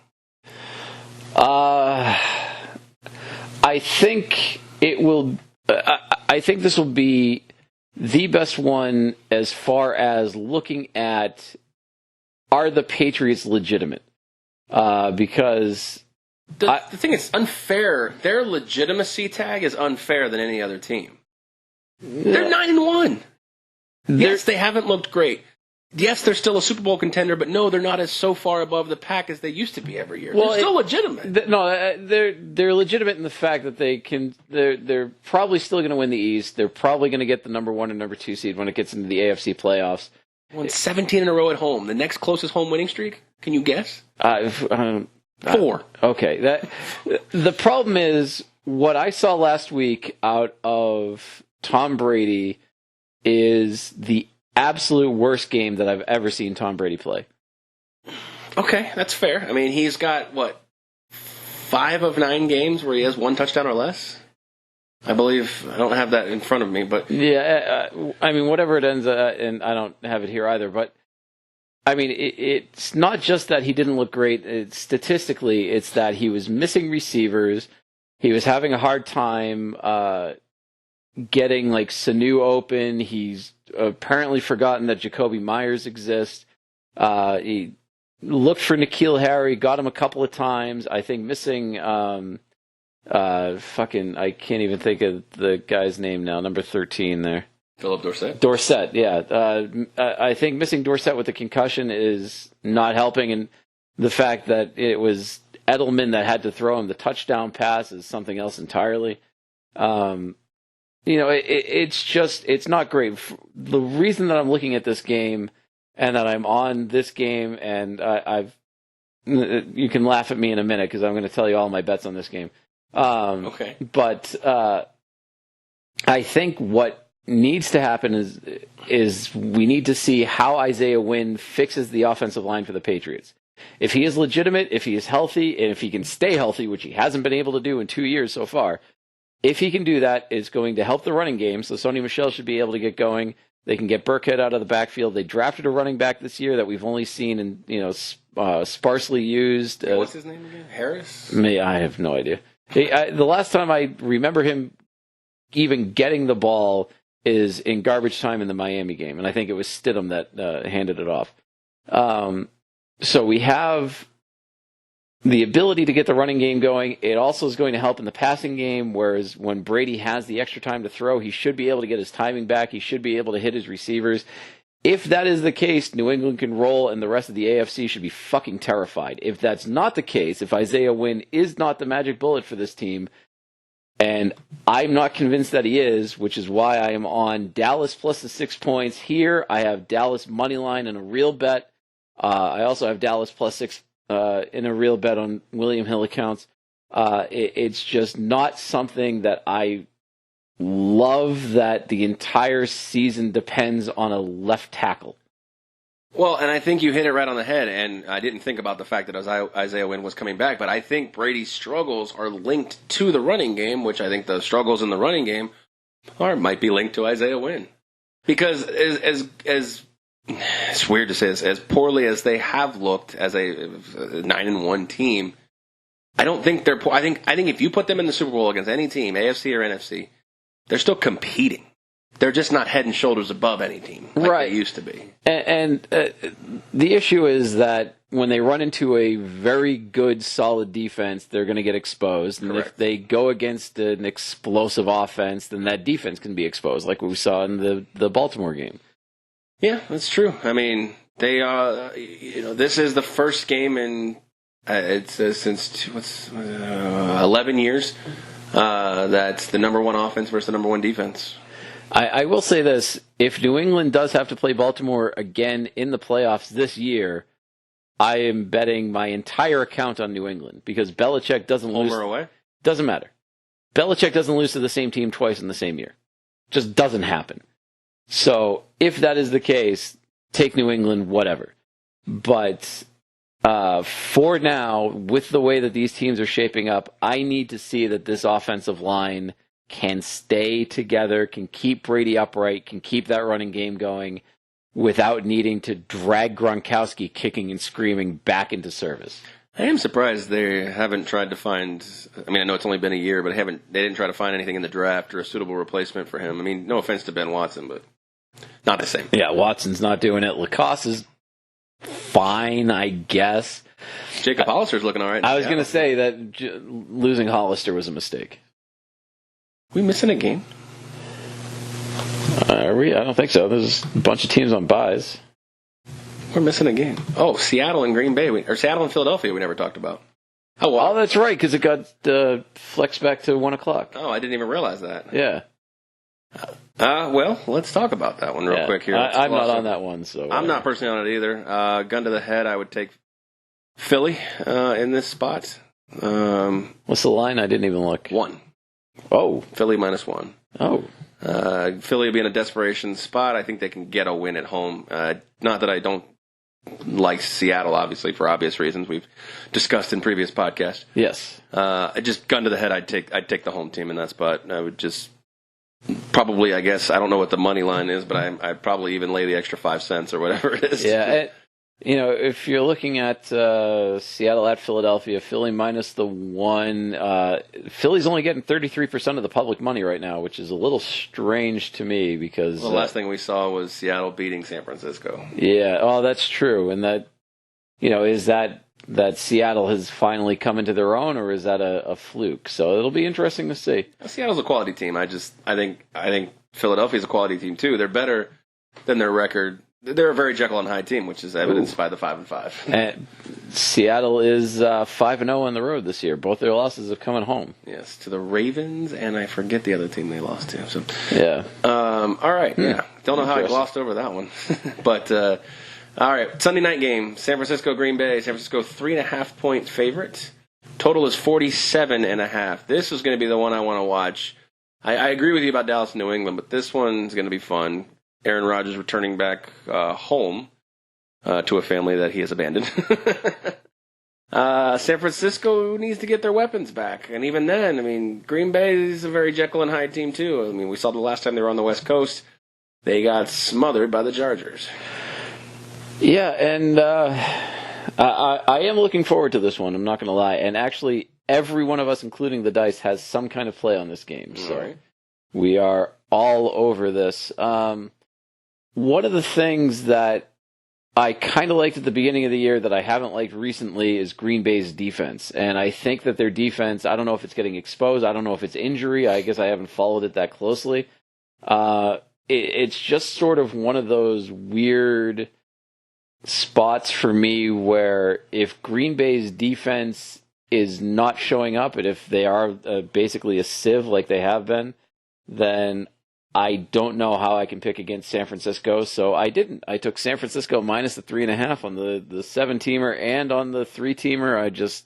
I think it will. I think this will be the best one as far as looking at, are the Patriots legitimate? Because the thing is unfair. Their legitimacy tag is unfair than any other team. They're 9-1. Yes, they haven't looked great. Yes, they're still a Super Bowl contender, but no, they're not as so far above the pack as they used to be every year. Well, they're still legitimate. They're legitimate in the fact that they can. They're probably still going to win the East. They're probably going to get the number 1 and number 2 seed when it gets into the AFC playoffs. Won 17 in a row at home. The next closest home winning streak? Can you guess? 4. Okay. The problem is what I saw last week out of Tom Brady is the absolute worst game that I've ever seen Tom Brady play. Okay, that's fair. I mean, he's got, 5 of 9 games where he has 1 touchdown or less? I believe. I don't have that in front of me, but... Yeah, I mean, whatever it ends up, and I don't have it here either, but I mean, it's not just that he didn't look great. Statistically, it's that he was missing receivers. He was having a hard time getting Sanu open. He's apparently forgotten that Jacoby Myers exists. He looked for N'Keal Harry, got him a couple of times. I think missing I can't even think of the guy's name now. Number 13 there. Philip Dorsett? Dorsett, yeah. I think missing Dorsett with the concussion is not helping, and the fact that it was Edelman that had to throw him the touchdown pass is something else entirely. It's not great. The reason that I'm looking at this game and that I'm on this game, and I've you can laugh at me in a minute because I'm going to tell you all my bets on this game. Okay. But I think what needs to happen is we need to see how Isaiah Wynn fixes the offensive line for the Patriots. If he is legitimate, if he is healthy, and if he can stay healthy, which he hasn't been able to do in 2 years so far, if he can do that, it's going to help the running game. So Sony Michel should be able to get going. They can get Burkhead out of the backfield. They drafted a running back this year that we've only seen in sparsely used. What's his name again? Harris? I have no idea. The last time I remember him even getting the ball is in garbage time in the Miami game, and I think it was Stidham that handed it off. So we have the ability to get the running game going. It also is going to help in the passing game, whereas when Brady has the extra time to throw, he should be able to get his timing back. He should be able to hit his receivers. If that is the case, New England can roll, and the rest of the AFC should be fucking terrified. If that's not the case, if Isaiah Wynn is not the magic bullet for this team, and I'm not convinced that he is, which is why I am on Dallas plus the 6 points here. I have Dallas money line in a real bet. I also have Dallas plus 6 in a real bet on William Hill accounts. It's just not something that I love, that the entire season depends on a left tackle. Well, and I think you hit it right on the head, and I didn't think about the fact that Isaiah Wynn was coming back, but I think Brady's struggles are linked to the running game, which I think the struggles in the running game might be linked to Isaiah Wynn. Because as it's weird to say this, as poorly as they have looked as a 9-1 team, I don't think they're poor. I think if you put them in the Super Bowl against any team, AFC or NFC, they're still competing. They're just not head and shoulders above any team like they used to be. And the issue is that when they run into a very good, solid defense, they're going to get exposed. And Correct. if they go against an explosive offense, then that defense can be exposed, like we saw in the Baltimore game. Yeah, that's true. I mean, they this is the first game in since 11 years that's the number one offense versus the number one defense. I will say this: if New England does have to play Baltimore again in the playoffs this year, I am betting my entire account on New England because Belichick doesn't lose. Home or away? Doesn't matter. Belichick doesn't lose to the same team twice in the same year. Just doesn't happen. So if that is the case, take New England, whatever. But for now, with the way that these teams are shaping up, I need to see that this offensive line can stay together, can keep Brady upright, can keep that running game going without needing to drag Gronkowski kicking and screaming back into service. I am surprised they haven't tried to find. I mean, I know it's only been a year, but they didn't try to find anything in the draft or a suitable replacement for him. I mean, no offense to Ben Watson, but not the same. Yeah, Watson's not doing it. Lacoste is fine, I guess. Jacob Hollister's looking all right. I was going to say that losing Hollister was a mistake. We missing a game? Are we? I don't think so. There's a bunch of teams on buys. We're missing a game. Oh, Seattle and Green Bay. Or Seattle and Philadelphia we never talked about. Oh, well. Oh, that's right, because it got flexed back to 1 o'clock. Oh, I didn't even realize that. Yeah. Well, let's talk about that one real quick here. I'm not on that one, so I'm not personally on it either. Gun to the head, I would take Philly in this spot. What's the line? I didn't even look. 1. Oh. Philly -1. Oh. Philly will be in a desperation spot. I think they can get a win at home. Not that I don't like Seattle, obviously, for obvious reasons we've discussed in previous podcasts. Yes. Just gun to the head, I'd take the home team in that spot. I would just probably, I guess, I don't know what the money line is, but I'd probably even lay the extra 5 cents or whatever it is. Yeah. If you're looking at Seattle at Philadelphia, Philly -1, Philly's only getting 33% of the public money right now, which is a little strange to me because the last thing we saw was Seattle beating San Francisco. Yeah, oh, that's true. And that, is that Seattle has finally come into their own, or is that a fluke? So it'll be interesting to see. Seattle's a quality team. I think Philadelphia's a quality team too. They're better than their record. They're a very Jekyll and Hyde team, which is evidenced by the 5-5. And Seattle is 5-0 on the road this year. Both their losses have come at home. Yes, to the Ravens, and I forget the other team they lost to. So yeah. All right. Yeah. Don't know how I glossed over that one, but All right, Sunday night game, San Francisco, Green Bay. San Francisco 3.5-point favorite. Total is 47.5. This is going to be the one I want to watch. I agree with you about Dallas and New England, but this one's going to be fun. Aaron Rodgers returning back home to a family that he has abandoned. San Francisco needs to get their weapons back. And even then, I mean, Green Bay is a very Jekyll and Hyde team, too. I mean, we saw the last time they were on the West Coast. They got smothered by the Chargers. Yeah, and I am looking forward to this one. I'm not going to lie. And actually, every one of us, including the Dice, has some kind of play on this game. So Right. we are all over this. One of the things that I kind of liked at the beginning of the year that I haven't liked recently is Green Bay's defense. And I think that their defense, I don't know if it's getting exposed. I don't know if it's injury. I guess I haven't followed it that closely. It's just sort of one of those weird spots for me where if Green Bay's defense is not showing up, and if they are basically a sieve like they have been, then I don't know how I can pick against San Francisco. So I didn't. I took San Francisco minus the 3.5 on the 7-teamer and on the 3-teamer.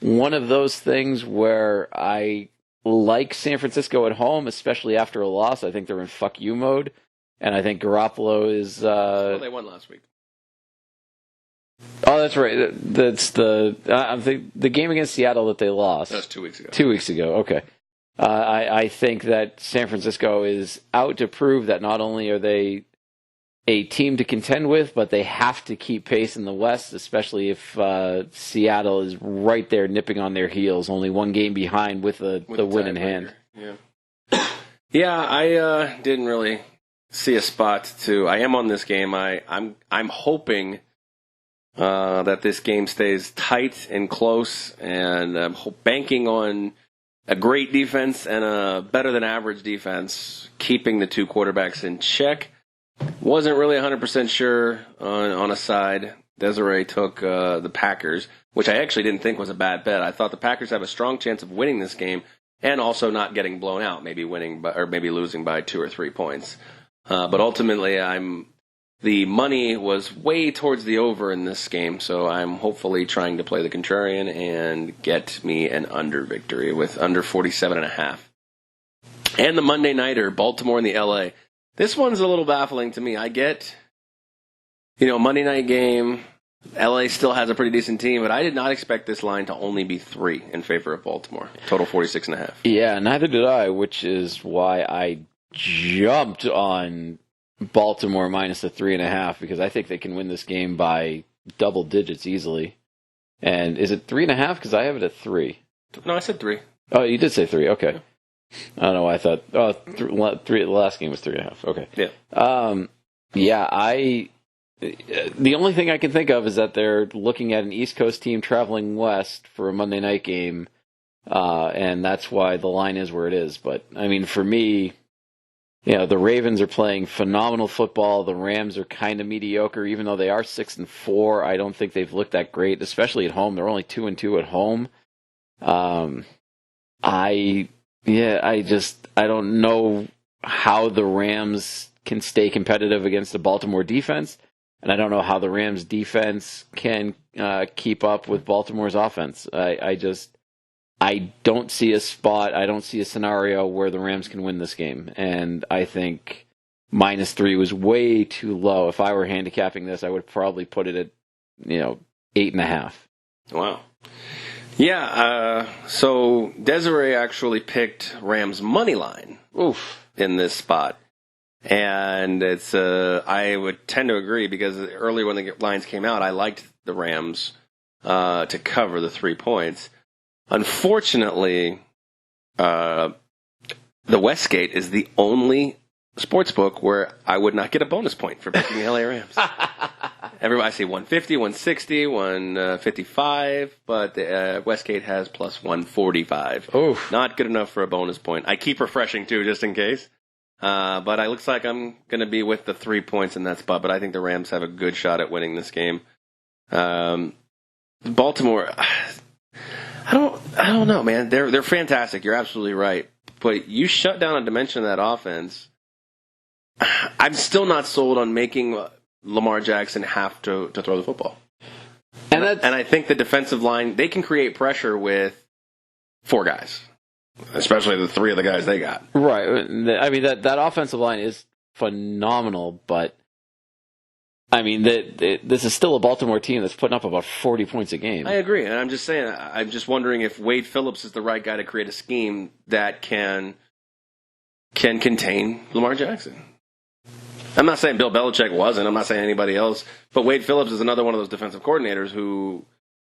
One of those things where I like San Francisco at home, especially after a loss. I think they're in fuck you mode, and I think Garoppolo is. Well, they won last week. Oh, that's right. That's the game against Seattle that they lost. That was 2 weeks ago. 2 weeks ago. Okay. I think that San Francisco is out to prove that not only are they a team to contend with, but they have to keep pace in the West, especially if Seattle is right there nipping on their heels, only one game behind with the win in hand. Yeah. Yeah, I didn't really see a spot to. I am on this game. I'm hoping that this game stays tight and close, and I'm banking on a great defense and a better than average defense, keeping the two quarterbacks in check. Wasn't really 100% sure on a side. Desiree took the Packers, which I actually didn't think was a bad bet. I thought the Packers have a strong chance of winning this game and also not getting blown out, maybe losing by 2 or 3 points. But ultimately, the money was way towards the over in this game, so I'm hopefully trying to play the contrarian and get me an under victory with under 47.5. And the Monday nighter, Baltimore and the LA. This one's a little baffling to me. I get, Monday night game, LA still has a pretty decent team, but I did not expect this line to only be 3 in favor of Baltimore. Total 46.5. Yeah, neither did I, which is why I jumped on Baltimore minus the 3.5, because I think they can win this game by double digits easily. And is it 3.5? Because I have it at 3. No, I said 3. Oh, you did say 3. Okay. I don't know why I thought. Oh, 3. The last game was 3.5. Okay. Yeah. Yeah. The only thing I can think of is that they're looking at an East Coast team traveling west for a Monday night game, and that's why the line is where it is. But I mean, for me, the Ravens are playing phenomenal football. The Rams are kind of mediocre, even though they are 6-4. I don't think they've looked that great, especially at home. They're only 2-2 at home. I don't know how the Rams can stay competitive against the Baltimore defense, and I don't know how the Rams defense can keep up with Baltimore's offense. I don't see a spot. I don't see a scenario where the Rams can win this game. And I think minus 3 was way too low. If I were handicapping this, I would probably put it at, 8.5. Wow. Yeah. So Desiree actually picked Rams money line. Oof. In this spot. And it's I would tend to agree, because earlier when the lines came out, I liked the Rams to cover the 3 points. Unfortunately, the Westgate is the only sports book where I would not get a bonus point for picking the LA Rams. Everybody, I see 150, 160, 155, but Westgate has plus 145. Oof. Not good enough for a bonus point. I keep refreshing too, just in case. But it looks like I'm going to be with the 3 points in that spot. But I think the Rams have a good shot at winning this game. Baltimore, I don't know, man. They're fantastic. You're absolutely right. But you shut down a dimension of that offense. I'm still not sold on making Lamar Jackson have to throw the football. And I think the defensive line, they can create pressure with 4 guys, especially the 3 of the guys they got. right. I mean, that offensive line is phenomenal, but I mean, this is still a Baltimore team that's putting up about 40 points a game. I agree, and I'm just saying, I'm just wondering if Wade Phillips is the right guy to create a scheme that can contain Lamar Jackson. I'm not saying Bill Belichick wasn't. I'm not saying anybody else. But Wade Phillips is another one of those defensive coordinators who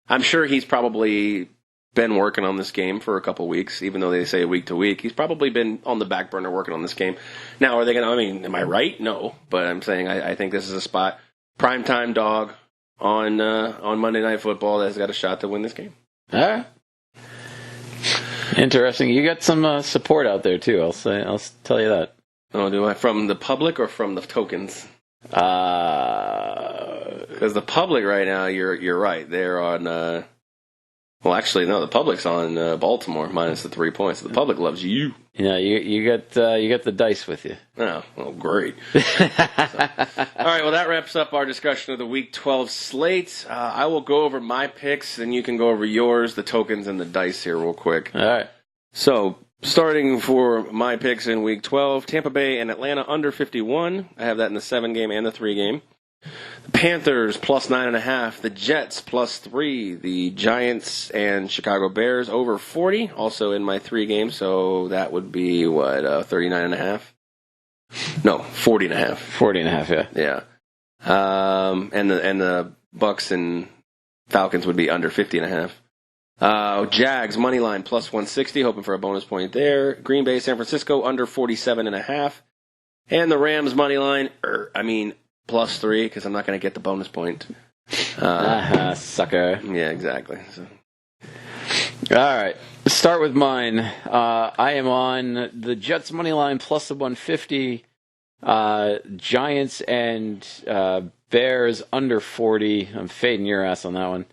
I'm sure he's probably been working on this game for a couple weeks, even though they say week to week. He's probably been on the back burner working on this game. Now, are they going to, I mean, am I right? No. But I'm saying I think this is a spot. Primetime dog on Monday Night Football that's got a shot to win this game. All right. Interesting. You got some support out there, too. I'll tell you that. Oh, do I? From the public or from the tokens? Because the public right now, you're right. They're on. Well, actually, no. The public's on Baltimore minus the 3 points. The public loves you. Yeah, you got the dice with you. Oh, well, great. All right. Well, that wraps up our discussion of the Week 12 slate. I will go over my picks, and you can go over yours, the tokens, and the dice here real quick. All right. So, starting for my picks in Week 12, Tampa Bay and Atlanta under 51. I have that in the 7-game and the 3-game. The Panthers plus 9.5. The Jets plus 3. The Giants and Chicago Bears over 40. Also in my 3-game, so that would be, 39.5? No, 40.5. 40.5, yeah. Yeah. And the Bucks and Falcons would be under 50.5. Jags money line plus 160, hoping for a bonus point there. Green Bay, San Francisco under 47.5, and the Rams money line. Plus 3 because I'm not going to get the bonus point. Sucker. Yeah, exactly. So. All right, start with mine. I am on the Jets money line plus the 150. Giants and Bears under 40. I'm fading your ass on that one.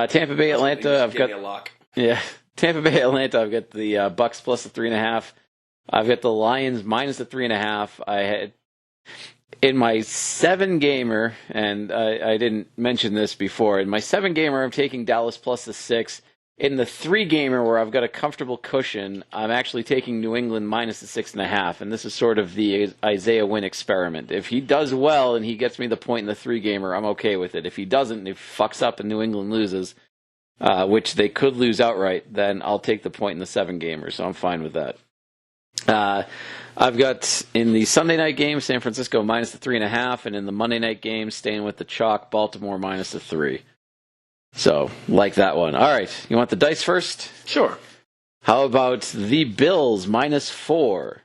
Tampa Bay, Atlanta. I've got a lock. Yeah, Tampa Bay, Atlanta. I've got the Bucks plus the 3.5. I've got the Lions minus the 3.5. I had in my 7-gamer, and I didn't mention this before. In my 7-gamer, I'm taking Dallas plus the 6. In the 3-gamer, where I've got a comfortable cushion, I'm actually taking New England minus the 6.5. And this is sort of the Isaiah Wynn experiment. If he does well and he gets me the point in the 3-gamer, I'm okay with it. If he doesn't, if he fucks up and New England loses, which they could lose outright, then I'll take the point in the 7-gamer. So I'm fine with that. I've got in the Sunday night game, San Francisco minus the 3.5, and in the Monday night game, staying with the chalk, Baltimore minus the 3. So, like that one. All right, you want the dice first? Sure. How about the Bills minus 4?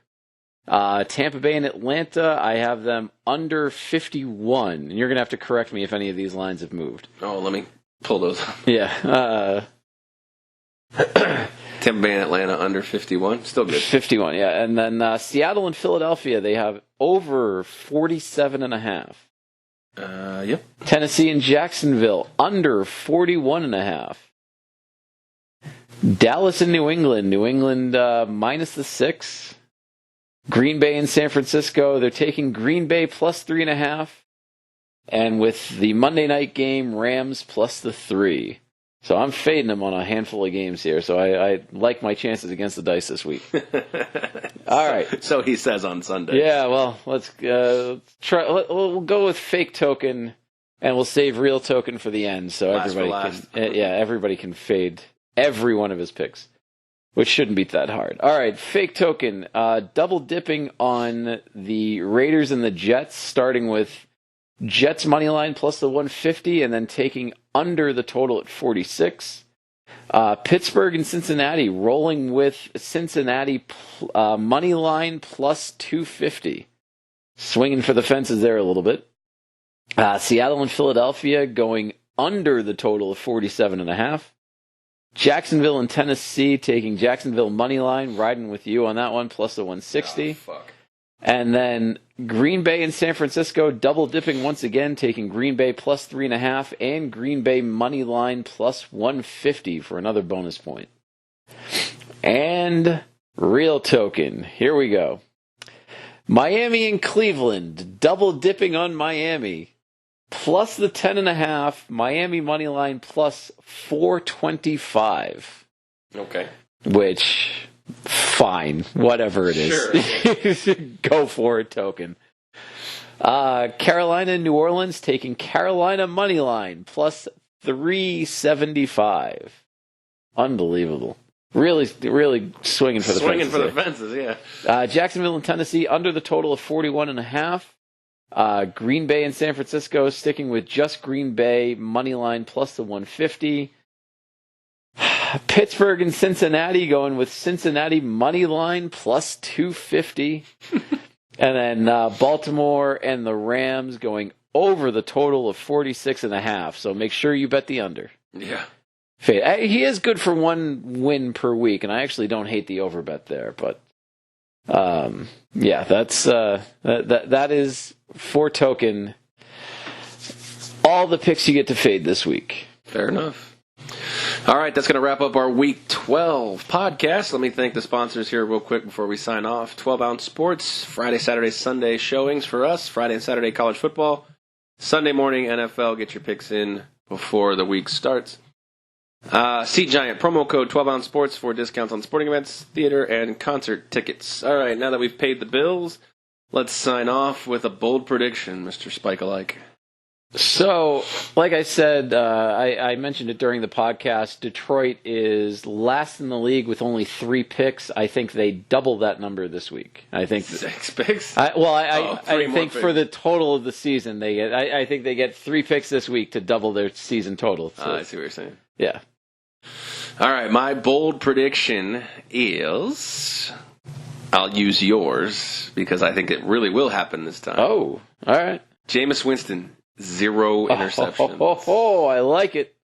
Tampa Bay and Atlanta, I have them under 51. And you're going to have to correct me if any of these lines have moved. Oh, let me pull those up. Yeah. Tampa Bay and Atlanta under 51. Still good. 51, yeah. And then Seattle and Philadelphia, they have over 47.5. Yep. Tennessee and Jacksonville, under 41.5. Dallas and New England, minus the 6. Green Bay and San Francisco, they're taking Green Bay plus 3.5. And with the Monday night game, Rams plus the 3. So I'm fading them on a handful of games here. So I like my chances against the dice this week. All right. So he says on Sunday. Yeah, well, let's try. We'll go with fake token, and we'll save real token for the end. So everybody can fade every one of his picks, which shouldn't be that hard. All right, fake token. Double dipping on the Raiders and the Jets, starting with Jets money line plus the 150, and then taking under the total at 46. Pittsburgh and Cincinnati, rolling with Cincinnati money line plus 250. Swinging for the fences there a little bit. Seattle and Philadelphia going under the total of 47.5. Jacksonville and Tennessee, taking Jacksonville money line, riding with you on that one, plus the 160. Oh, fuck. And then Green Bay and San Francisco double dipping once again, taking Green Bay plus 3.5 and Green Bay money line plus 150 for another bonus point. And real token. Here we go. Miami and Cleveland double dipping on Miami, plus the 10.5. Miami money line plus 425. Okay. Which, fine, whatever it is. Sure. Go for it, token. Carolina and New Orleans taking Carolina money line plus 375. Unbelievable. Really swinging for the fences. Swinging for the fences, yeah. Jacksonville and Tennessee under the total of 41.5. Green Bay and San Francisco sticking with just Green Bay money line plus the 150. Pittsburgh and Cincinnati going with Cincinnati money line plus 250. And then Baltimore and the Rams going over the total of 46.5. So make sure you bet the under. Yeah. He is good for one win per week, and I actually don't hate the over bet there. But yeah, that's that is for token. All the picks you get to fade this week. Fair enough. All right, that's going to wrap up our Week 12 podcast. Let me thank the sponsors here real quick before we sign off. 12 Ounce Sports, Friday, Saturday, Sunday showings for us. Friday and Saturday college football. Sunday morning NFL. Get your picks in before the week starts. Seat Giant, promo code 12 Ounce Sports for discounts on sporting events, theater, and concert tickets. All right, now that we've paid the bills, let's sign off with a bold prediction, Mr. Spike-alike. So, like I said, I mentioned it during the podcast, Detroit is last in the league with only 3 picks. I think they double that number this week. I think 6 picks? I think picks. for the total of the season, I think they get 3 picks this week to double their season total. So, I see what you're saying. Yeah. All right, my bold prediction is... I'll use yours because I think it really will happen this time. Oh, all right. Jameis Winston, 0 interceptions. I like it.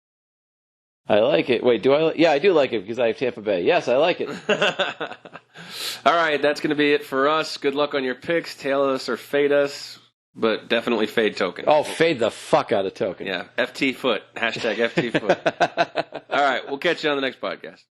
I like it. Wait, do I? Yeah, I do like it because I have Tampa Bay. Yes, I like it. All right, that's going to be it for us. Good luck on your picks. Tail us or fade us, but definitely fade token. Oh, fade the fuck out of token. Yeah, FT foot. Hashtag FT foot. All right, we'll catch you on the next podcast.